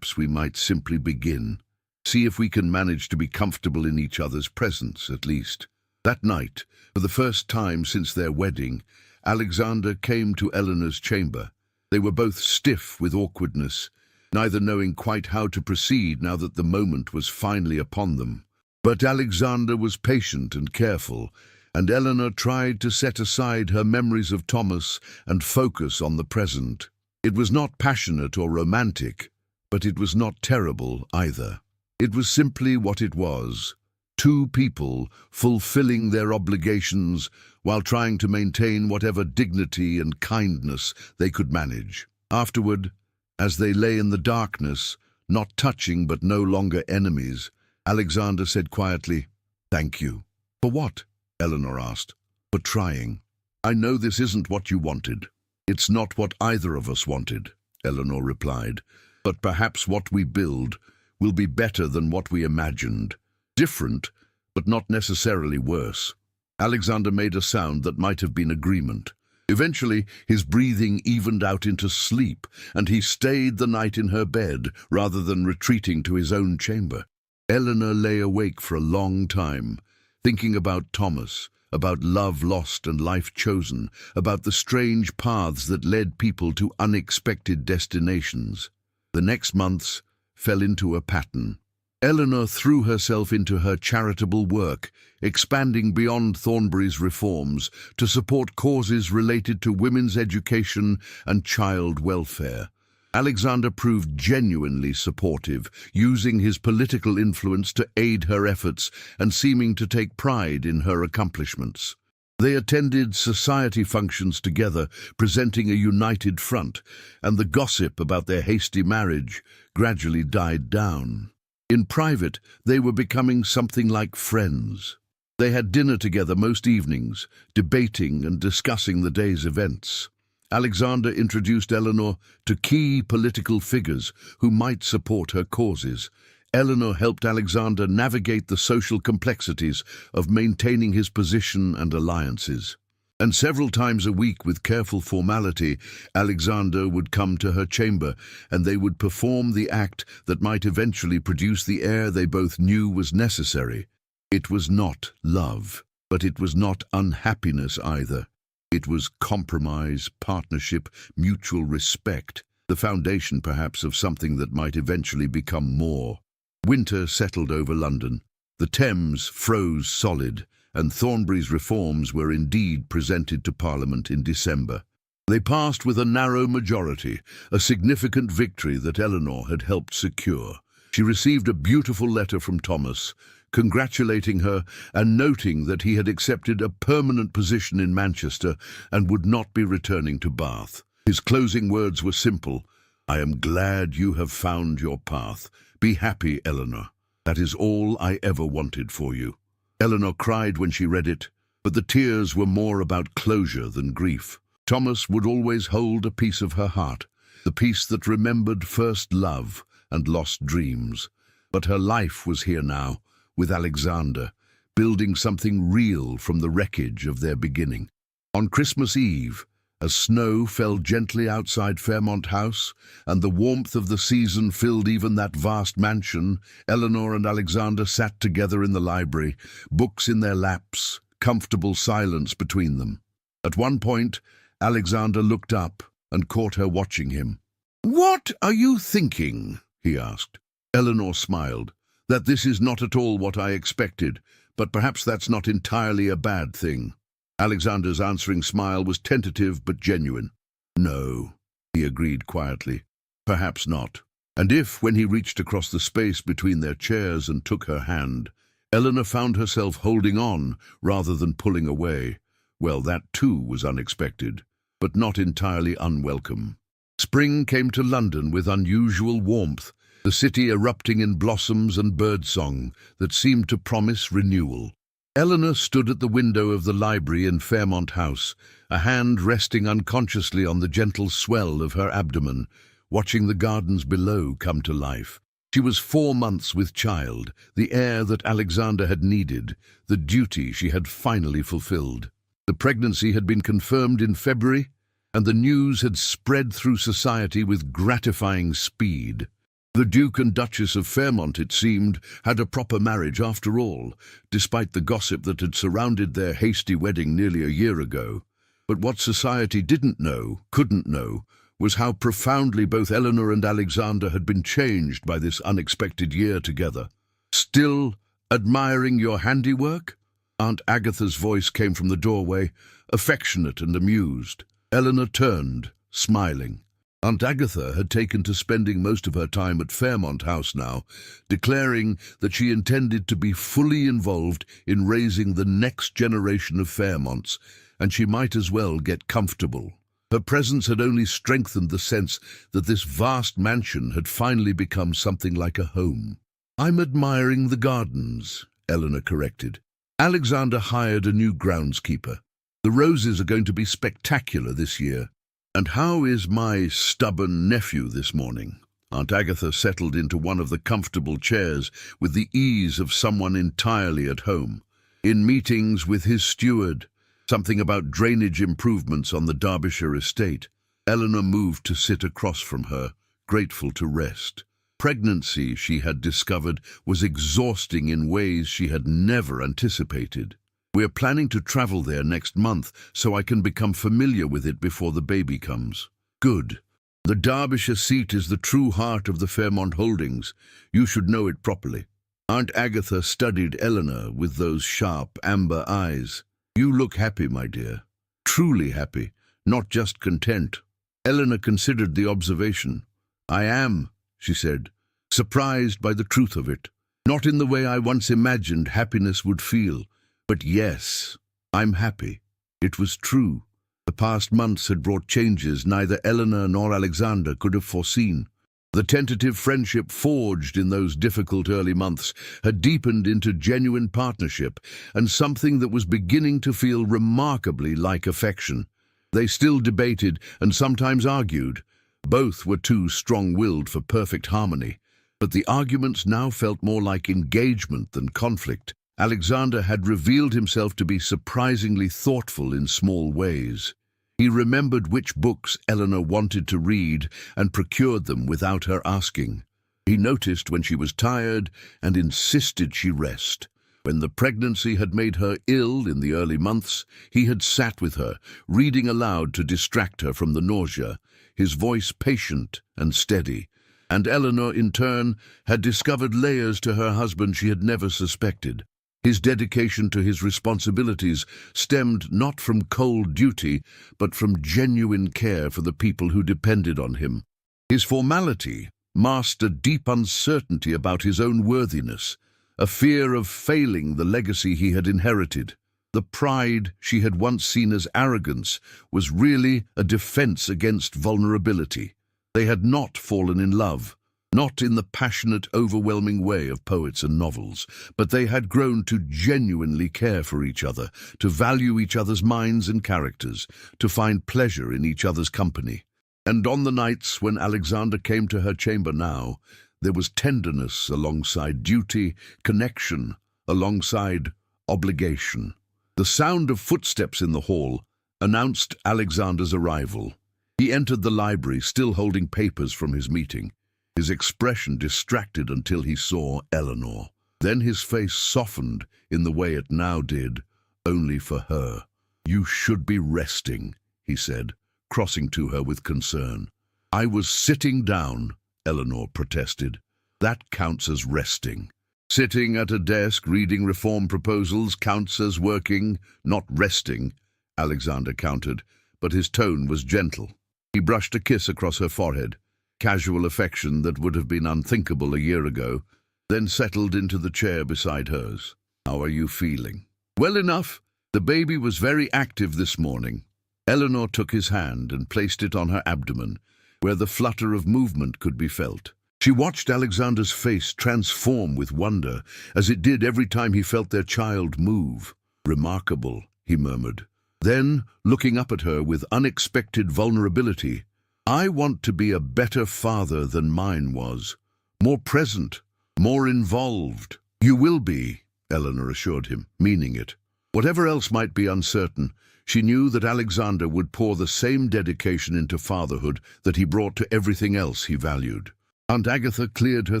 we might simply begin. See if we can manage to be comfortable in each other's presence, at least. That night, for the first time since their wedding, Alexander came to Eleanor's chamber. They were both stiff with awkwardness, neither knowing quite how to proceed now that the moment was finally upon them. But Alexander was patient and careful, and Eleanor tried to set aside her memories of Thomas and focus on the present. It was not passionate or romantic, but it was not terrible either. It was simply what it was. Two people fulfilling their obligations while trying to maintain whatever dignity and kindness they could manage. Afterward, as they lay in the darkness, not touching but no longer enemies, Alexander said quietly, "Thank you." "For what?" Eleanor asked. "For trying. I know this isn't what you wanted. It's not what either of us wanted," Eleanor replied. "But perhaps what we build will be better than what we imagined. Different, but not necessarily worse." Alexander made a sound that might have been agreement. Eventually, his breathing evened out into sleep, and he stayed the night in her bed rather than retreating to his own chamber. Eleanor lay awake for a long time, thinking about Thomas, about love lost and life chosen, about the strange paths that led people to unexpected destinations. The next months fell into a pattern. Eleanor threw herself into her charitable work, expanding beyond Thornbury's reforms to support causes related to women's education and child welfare. Alexander proved genuinely supportive, using his political influence to aid her efforts and seeming to take pride in her accomplishments. They attended society functions together, presenting a united front, and the gossip about their hasty marriage gradually died down. In private, they were becoming something like friends. They had dinner together most evenings, debating and discussing the day's events. Alexander introduced Eleanor to key political figures who might support her causes. Eleanor helped Alexander navigate the social complexities of maintaining his position and alliances. And several times a week, with careful formality, Alexander would come to her chamber, and they would perform the act that might eventually produce the heir they both knew was necessary. It was not love, but it was not unhappiness either. It was compromise, partnership, mutual respect, the foundation perhaps of something that might eventually become more. Winter settled over London. The Thames froze solid, and Thornbury's reforms were indeed presented to Parliament in December. They passed with a narrow majority, a significant victory that Eleanor had helped secure. She received a beautiful letter from Thomas, congratulating her and noting that he had accepted a permanent position in Manchester and would not be returning to Bath. His closing words were simple: "I am glad you have found your path. Be happy, Eleanor. That is all I ever wanted for you." Eleanor cried when she read it, but the tears were more about closure than grief. Thomas would always hold a piece of her heart, the piece that remembered first love and lost dreams. But her life was here now, with Alexander, building something real from the wreckage of their beginning. On Christmas Eve, as snow fell gently outside Fairmont House, and the warmth of the season filled even that vast mansion, Eleanor and Alexander sat together in the library, books in their laps, comfortable silence between them. At one point, Alexander looked up and caught her watching him. "What are you thinking?" he asked. Eleanor smiled. "That this is not at all what I expected, but perhaps that's not entirely a bad thing." Alexander's answering smile was tentative but genuine. "No," he agreed quietly. "Perhaps not." And if, when he reached across the space between their chairs and took her hand, Eleanor found herself holding on rather than pulling away, well, that too was unexpected, but not entirely unwelcome. Spring came to London with unusual warmth, the city erupting in blossoms and birdsong that seemed to promise renewal. Eleanor stood at the window of the library in Fairmont House, a hand resting unconsciously on the gentle swell of her abdomen, watching the gardens below come to life. She was 4 months with child, the heir that Alexander had needed, the duty she had finally fulfilled. The pregnancy had been confirmed in February, and the news had spread through society with gratifying speed. The Duke and Duchess of Fairmont, it seemed, had a proper marriage after all, despite the gossip that had surrounded their hasty wedding nearly a year ago. But what society didn't know, couldn't know, was how profoundly both Eleanor and Alexander had been changed by this unexpected year together. "Still admiring your handiwork?" Aunt Agatha's voice came from the doorway, affectionate and amused. Eleanor turned, smiling. Aunt Agatha had taken to spending most of her time at Fairmont House now, declaring that she intended to be fully involved in raising the next generation of Fairmonts, and she might as well get comfortable. Her presence had only strengthened the sense that this vast mansion had finally become something like a home. "I'm admiring the gardens," Eleanor corrected. "Alexander hired a new groundskeeper. The roses are going to be spectacular this year. And how is my stubborn nephew this morning?" Aunt Agatha settled into one of the comfortable chairs with the ease of someone entirely at home. "In meetings with his steward, something about drainage improvements on the Derbyshire estate." Eleanor moved to sit across from her, grateful to rest. Pregnancy, she had discovered, was exhausting in ways she had never anticipated. "We're planning to travel there next month, so I can become familiar with it before the baby comes." "Good. The Derbyshire seat is the true heart of the Fairmont holdings. You should know it properly." Aunt Agatha studied Eleanor with those sharp amber eyes. "You look happy, my dear. Truly happy, not just content." Eleanor considered the observation. "I am," she said, surprised by the truth of it. "Not in the way I once imagined happiness would feel. But yes, I'm happy." It was true. The past months had brought changes neither Eleanor nor Alexander could have foreseen. The tentative friendship forged in those difficult early months had deepened into genuine partnership and something that was beginning to feel remarkably like affection. They still debated and sometimes argued. Both were too strong-willed for perfect harmony, but the arguments now felt more like engagement than conflict. Alexander had revealed himself to be surprisingly thoughtful in small ways. He remembered which books Eleanor wanted to read and procured them without her asking. He noticed when she was tired and insisted she rest. When the pregnancy had made her ill in the early months, he had sat with her, reading aloud to distract her from the nausea, his voice patient and steady. And Eleanor, in turn, had discovered layers to her husband she had never suspected. His dedication to his responsibilities stemmed not from cold duty, but from genuine care for the people who depended on him. His formality masked a deep uncertainty about his own worthiness, a fear of failing the legacy he had inherited. The pride she had once seen as arrogance was really a defense against vulnerability. They had not fallen in love, Not in the passionate, overwhelming way of poets and novels, but they had grown to genuinely care for each other, to value each other's minds and characters, to find pleasure in each other's company. And on the nights when Alexander came to her chamber now, there was tenderness alongside duty, connection alongside obligation. The sound of footsteps in the hall announced Alexander's arrival. He entered the library, still holding papers from his meeting, his expression distracted until he saw Eleanor. Then his face softened in the way it now did, only for her. "You should be resting," he said, crossing to her with concern. "I was sitting down," Eleanor protested. "That counts as resting. Sitting at a desk reading reform proposals counts as working, not resting," Alexander countered, but his tone was gentle. He brushed a kiss across her forehead, casual affection that would have been unthinkable a year ago, then settled into the chair beside hers. "How are you feeling?" "Well enough. The baby was very active this morning." Eleanor took his hand and placed it on her abdomen, where the flutter of movement could be felt. She watched Alexander's face transform with wonder, as it did every time he felt their child move. "Remarkable," he murmured. Then, looking up at her with unexpected vulnerability, "I want to be a better father than mine was. More present, more involved." "You will be," Eleanor assured him, meaning it. Whatever else might be uncertain, she knew that Alexander would pour the same dedication into fatherhood that he brought to everything else he valued. Aunt Agatha cleared her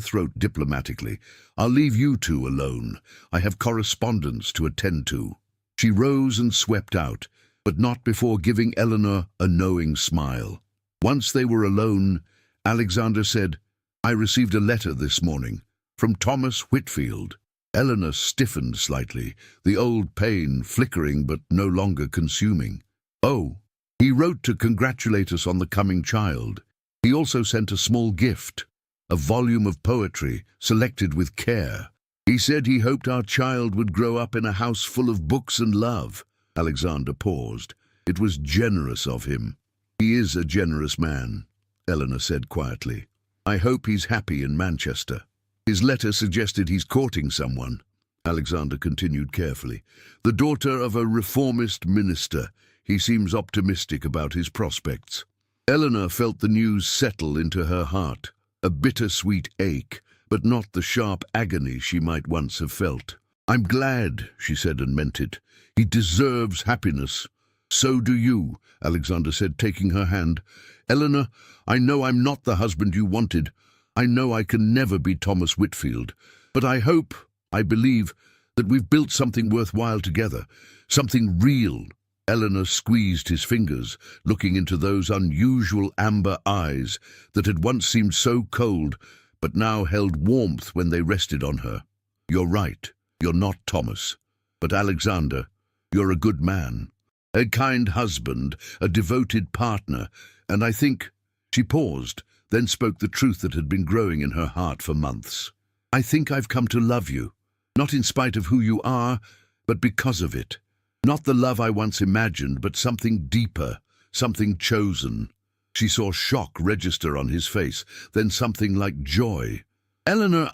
throat diplomatically. "I'll leave you two alone. I have correspondence to attend to." She rose and swept out, but not before giving Eleanor a knowing smile. Once they were alone, Alexander said, "I received a letter this morning from Thomas Whitfield." Eleanor stiffened slightly, the old pain flickering but no longer consuming. "Oh, he wrote to congratulate us on the coming child. He also sent a small gift, a volume of poetry selected with care. He said he hoped our child would grow up in a house full of books and love." Alexander paused. "It was generous of him." "He is a generous man," Eleanor said quietly. "I hope he's happy in Manchester." "His letter suggested he's courting someone," Alexander continued carefully. "The daughter of a reformist minister. He seems optimistic about his prospects." Eleanor felt the news settle into her heart, a bittersweet ache, but not the sharp agony she might once have felt. "I'm glad," she said, and meant it. "He deserves happiness." "So do you," Alexander said, taking her hand. "Eleanor, I know I'm not the husband you wanted. I know I can never be Thomas Whitfield. But I hope, I believe, that we've built something worthwhile together, something real." Eleanor squeezed his fingers, looking into those unusual amber eyes that had once seemed so cold, but now held warmth when they rested on her. "You're right. You're not Thomas. But Alexander, you're a good man, a kind husband, a devoted partner, and I think—" She paused, then spoke the truth that had been growing in her heart for months. "I think I've come to love you, not in spite of who you are, but because of it. Not the love I once imagined, but something deeper, something chosen." She saw shock register on his face, then something like joy. "Eleanor,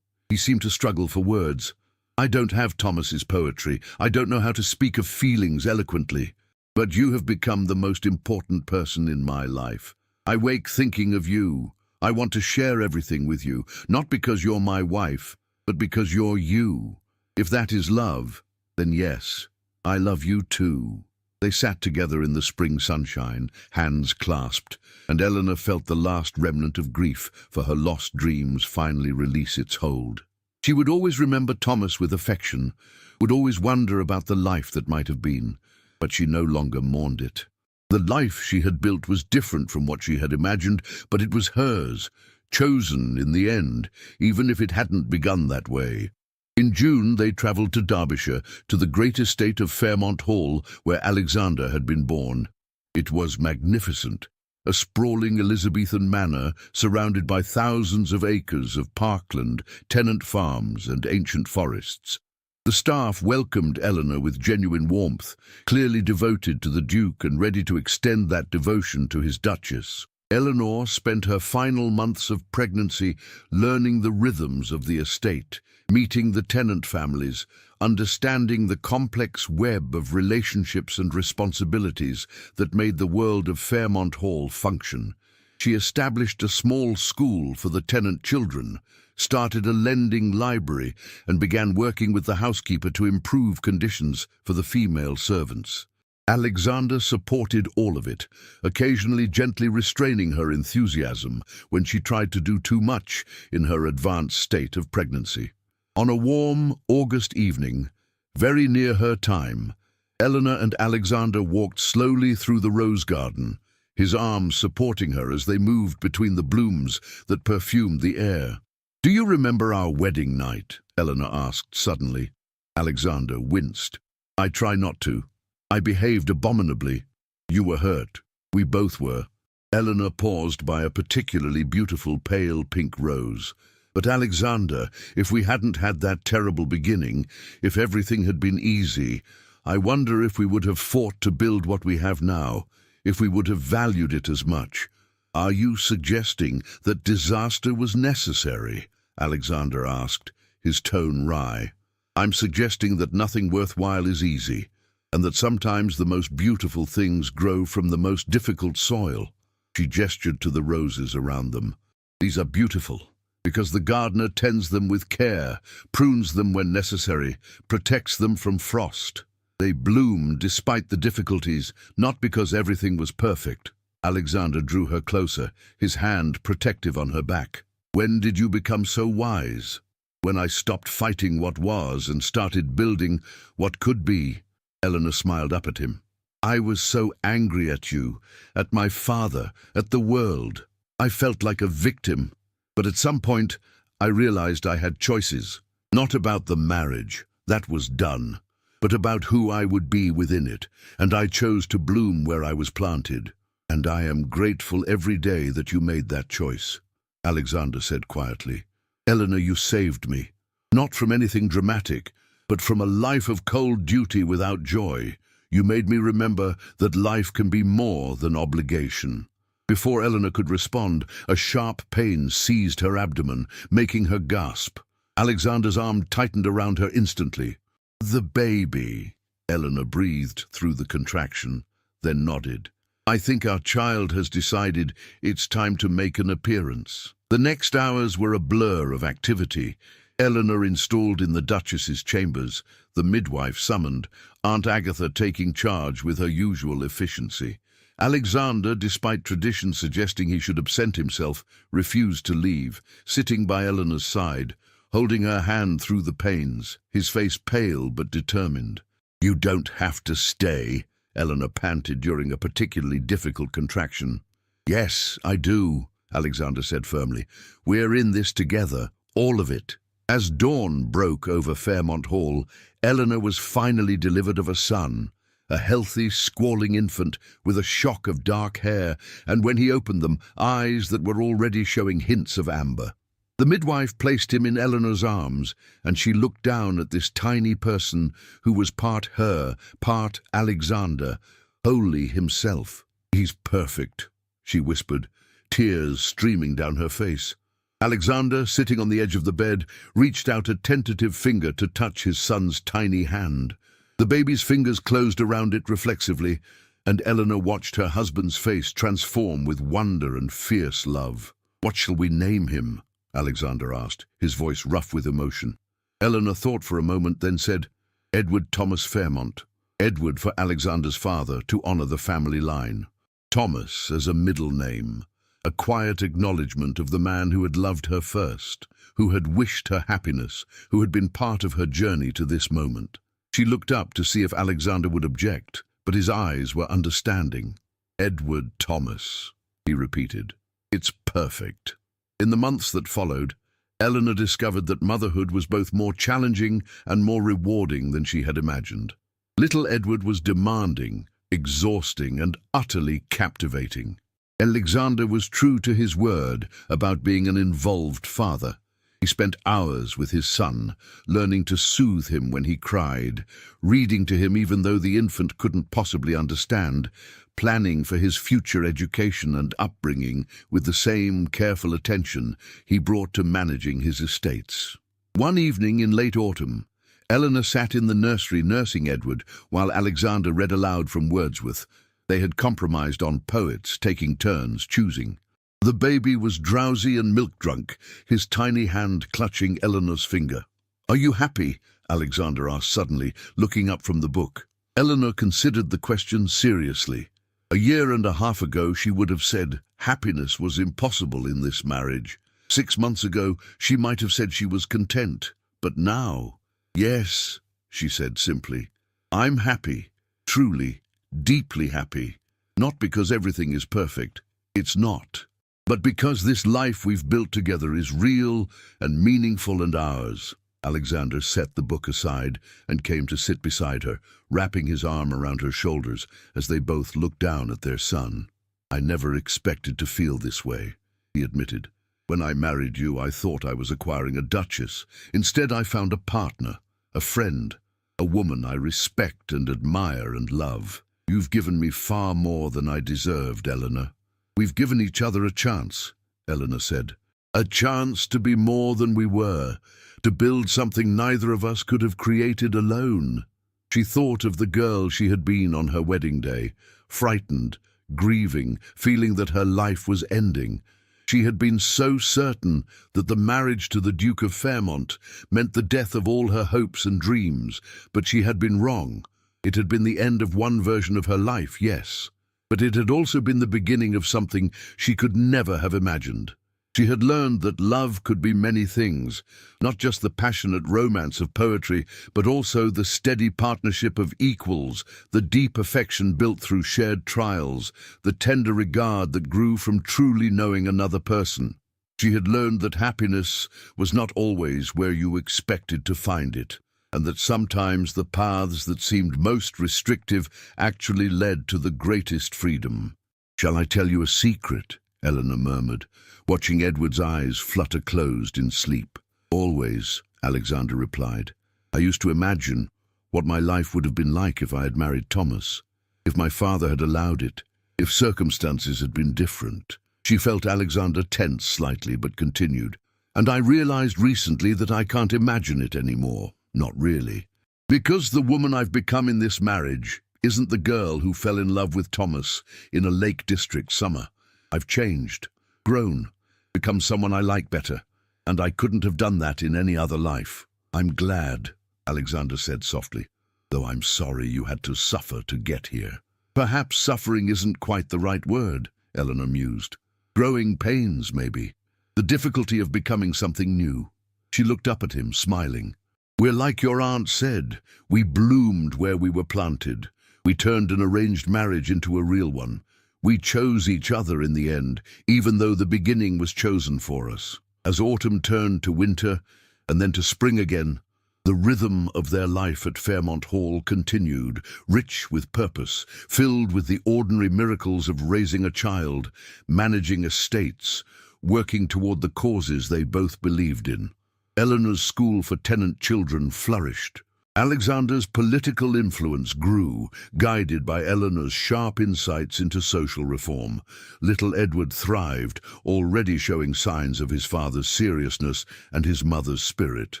He seemed to struggle for words. "I don't have Thomas's poetry. I don't know how to speak of feelings eloquently. But you have become the most important person in my life. I wake thinking of you. I want to share everything with you, not because you're my wife, but because you're you. If that is love, then yes, I love you too." They sat together in the spring sunshine, hands clasped, and Eleanor felt the last remnant of grief for her lost dreams finally release its hold. She would always remember Thomas with affection, would always wonder about the life that might have been, but she no longer mourned it. The life she had built was different from what she had imagined, but it was hers, chosen in the end, even if it hadn't begun that way. In June they travelled to Derbyshire, to the great estate of Fairmont Hall, where Alexander had been born. It was magnificent, a sprawling Elizabethan manor surrounded by thousands of acres of parkland, tenant farms and ancient forests. The staff welcomed Eleanor with genuine warmth, clearly devoted to the Duke and ready to extend that devotion to his Duchess. Eleanor spent her final months of pregnancy learning the rhythms of the estate, meeting the tenant families, understanding the complex web of relationships and responsibilities that made the world of Fairmont Hall function. She established a small school for the tenant children, started a lending library, and began working with the housekeeper to improve conditions for the female servants. Alexander supported all of it, occasionally gently restraining her enthusiasm when she tried to do too much in her advanced state of pregnancy. On a warm August evening, very near her time, Eleanor and Alexander walked slowly through the rose garden, his arms supporting her as they moved between the blooms that perfumed the air. "Do you remember our wedding night?" Eleanor asked suddenly. Alexander winced. "I try not to. I behaved abominably. You were hurt. We both were." Eleanor paused by a particularly beautiful pale pink rose. "But Alexander, if we hadn't had that terrible beginning, if everything had been easy, I wonder if we would have fought to build what we have now, if we would have valued it as much. Are you suggesting that disaster was necessary?" Alexander asked, his tone wry. "I'm suggesting that nothing worthwhile is easy, and that sometimes the most beautiful things grow from the most difficult soil." She gestured to the roses around them. "These are beautiful, because the gardener tends them with care, prunes them when necessary, protects them from frost. They bloom despite the difficulties, not because everything was perfect." Alexander drew her closer, his hand protective on her back. "When did you become so wise?" "When I stopped fighting what was and started building what could be." Eleanor smiled up at him. "I was so angry at you, at my father, at the world. I felt like a victim. But at some point, I realized I had choices. Not about the marriage, that was done, but about who I would be within it, and I chose to bloom where I was planted. And I am grateful every day that you made that choice." Alexander said quietly. "Eleanor, you saved me. Not from anything dramatic, but from a life of cold duty without joy. You made me remember that life can be more than obligation." Before Eleanor could respond, a sharp pain seized her abdomen, making her gasp. Alexander's arm tightened around her instantly. "The baby," Eleanor breathed through the contraction, then nodded. "I think our child has decided it's time to make an appearance." The next hours were a blur of activity. Eleanor installed in the Duchess's chambers, the midwife summoned, Aunt Agatha taking charge with her usual efficiency. Alexander, despite tradition suggesting he should absent himself, refused to leave, sitting by Eleanor's side, holding her hand through the pains, his face pale but determined. "You don't have to stay," Eleanor panted during a particularly difficult contraction. "Yes, I do," Alexander said firmly. "We're in this together, all of it." As dawn broke over Fairmont Hall, Eleanor was finally delivered of a son, a healthy, squalling infant with a shock of dark hair, and when he opened them, eyes that were already showing hints of amber. The midwife placed him in Eleanor's arms, and she looked down at this tiny person who was part her, part Alexander, wholly himself. "He's perfect," she whispered, tears streaming down her face. Alexander, sitting on the edge of the bed, reached out a tentative finger to touch his son's tiny hand. The baby's fingers closed around it reflexively, and Eleanor watched her husband's face transform with wonder and fierce love. "What shall we name him?" Alexander asked, his voice rough with emotion. Eleanor thought for a moment, then said, "Edward Thomas Fairmont." Edward for Alexander's father, to honor the family line. Thomas as a middle name, a quiet acknowledgement of the man who had loved her first, who had wished her happiness, who had been part of her journey to this moment. She looked up to see if Alexander would object, but his eyes were understanding. "Edward Thomas," he repeated. "It's perfect." In the months that followed, Eleanor discovered that motherhood was both more challenging and more rewarding than she had imagined. Little Edward was demanding, exhausting, and utterly captivating. Alexander was true to his word about being an involved father. He spent hours with his son, learning to soothe him when he cried, reading to him even though the infant couldn't possibly understand, planning for his future education and upbringing with the same careful attention he brought to managing his estates. One evening in late autumn, Eleanor sat in the nursery nursing Edward while Alexander read aloud from Wordsworth. They had compromised on poets, taking turns choosing. The baby was drowsy and milk-drunk, his tiny hand clutching Eleanor's finger. "Are you happy?" Alexander asked suddenly, looking up from the book. Eleanor considered the question seriously. A year and a half ago she would have said happiness was impossible in this marriage. 6 months ago she might have said she was content. But now, "Yes," she said simply. "I'm happy, truly, deeply happy. Not because everything is perfect, it's not. But because this life we've built together is real and meaningful and ours." Alexander set the book aside and came to sit beside her, wrapping his arm around her shoulders as they both looked down at their son. "I never expected to feel this way," he admitted. "When I married you, I thought I was acquiring a duchess. Instead, I found a partner, a friend, a woman I respect and admire and love. You've given me far more than I deserved, Eleanor." "We've given each other a chance," Eleanor said. "A chance to be more than we were, to build something neither of us could have created alone." She thought of the girl she had been on her wedding day, frightened, grieving, feeling that her life was ending. She had been so certain that the marriage to the Duke of Fairmont meant the death of all her hopes and dreams, but she had been wrong. It had been the end of one version of her life, yes, but it had also been the beginning of something she could never have imagined. She had learned that love could be many things, not just the passionate romance of poetry, but also the steady partnership of equals, the deep affection built through shared trials, the tender regard that grew from truly knowing another person. She had learned that happiness was not always where you expected to find it, and that sometimes the paths that seemed most restrictive actually led to the greatest freedom. "Shall I tell you a secret?" Eleanor murmured, watching Edward's eyes flutter closed in sleep. "Always," Alexander replied. "I used to imagine what my life would have been like if I had married Thomas, if my father had allowed it, if circumstances had been different." She felt Alexander tense slightly, but continued. "And I realized recently that I can't imagine it anymore. Not really. Because the woman I've become in this marriage isn't the girl who fell in love with Thomas in a Lake District summer. I've changed, grown, become someone I like better, and I couldn't have done that in any other life." "I'm glad," Alexander said softly, "though I'm sorry you had to suffer to get here." "Perhaps suffering isn't quite the right word," Eleanor mused. "Growing pains, maybe. The difficulty of becoming something new." She looked up at him, smiling. "We're like your aunt said, we bloomed where we were planted. We turned an arranged marriage into a real one. We chose each other in the end, even though the beginning was chosen for us." As autumn turned to winter and then to spring again, the rhythm of their life at Fairmont Hall continued, rich with purpose, filled with the ordinary miracles of raising a child, managing estates, working toward the causes they both believed in. Eleanor's school for tenant children flourished. Alexander's political influence grew, guided by Eleanor's sharp insights into social reform. Little Edward thrived, already showing signs of his father's seriousness and his mother's spirit.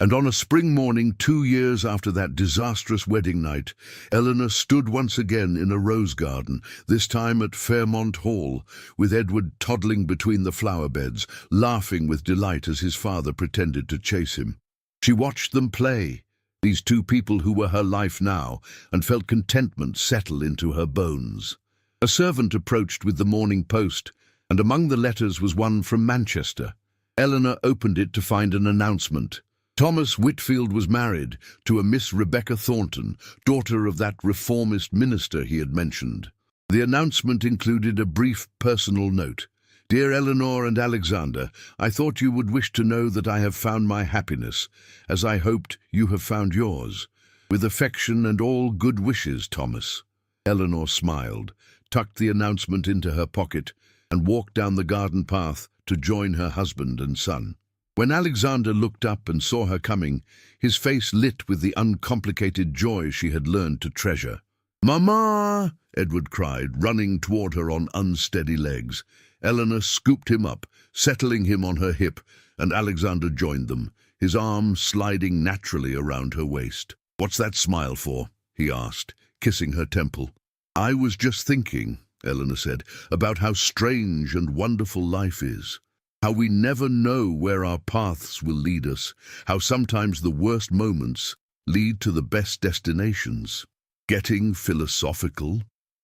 And on a spring morning 2 years after that disastrous wedding night, Eleanor stood once again in a rose garden, this time at Fairmont Hall, with Edward toddling between the flower beds, laughing with delight as his father pretended to chase him. She watched them play, these two people who were her life now, and felt contentment settle into her bones. A servant approached with the morning post, and among the letters was one from Manchester. Eleanor opened it to find an announcement. Thomas Whitfield was married to a Miss Rebecca Thornton, daughter of that reformist minister he had mentioned. The announcement included a brief personal note. "Dear Eleanor and Alexander, I thought you would wish to know that I have found my happiness, as I hoped you have found yours. With affection and all good wishes, Thomas." Eleanor smiled, tucked the announcement into her pocket, and walked down the garden path to join her husband and son. When Alexander looked up and saw her coming, his face lit with the uncomplicated joy she had learned to treasure. "Mama!" Edward cried, running toward her on unsteady legs. Eleanor scooped him up, settling him on her hip, and Alexander joined them, his arm sliding naturally around her waist. "What's that smile for?" he asked, kissing her temple. "I was just thinking," Eleanor said, "about how strange and wonderful life is. How we never know where our paths will lead us. How sometimes the worst moments lead to the best destinations." "Getting philosophical?"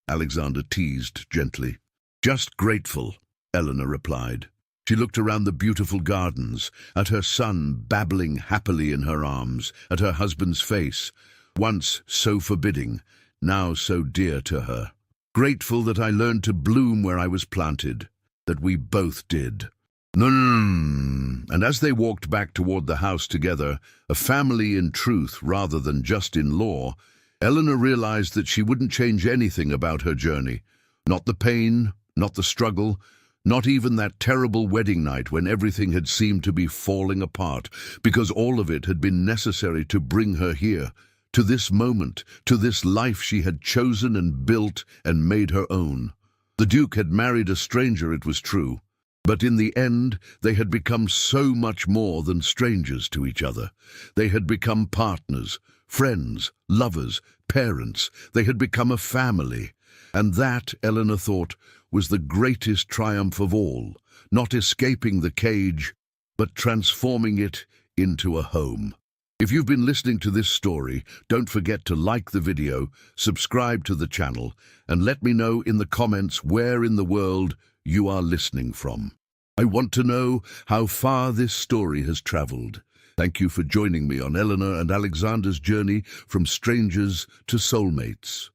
Alexander teased gently. "Just grateful," Eleanor replied. She looked around the beautiful gardens, at her son babbling happily in her arms, at her husband's face, once so forbidding, now so dear to her. "Grateful that I learned to bloom where I was planted, that we both did." And as they walked back toward the house together, a family in truth rather than just in law, Eleanor realized that she wouldn't change anything about her journey. Not the pain, not the struggle, not even that terrible wedding night when everything had seemed to be falling apart, because all of it had been necessary to bring her here, to this moment, to this life she had chosen and built and made her own. The Duke had married a stranger, it was true, but in the end they had become so much more than strangers to each other. They had become partners, friends, lovers, parents. They had become a family. And that, Eleanor thought, was the greatest triumph of all, not escaping the cage, but transforming it into a home. If you've been listening to this story, don't forget to like the video, subscribe to the channel, and let me know in the comments where in the world you are listening from. I want to know how far this story has traveled. Thank you for joining me on Eleanor and Alexander's journey from strangers to soulmates.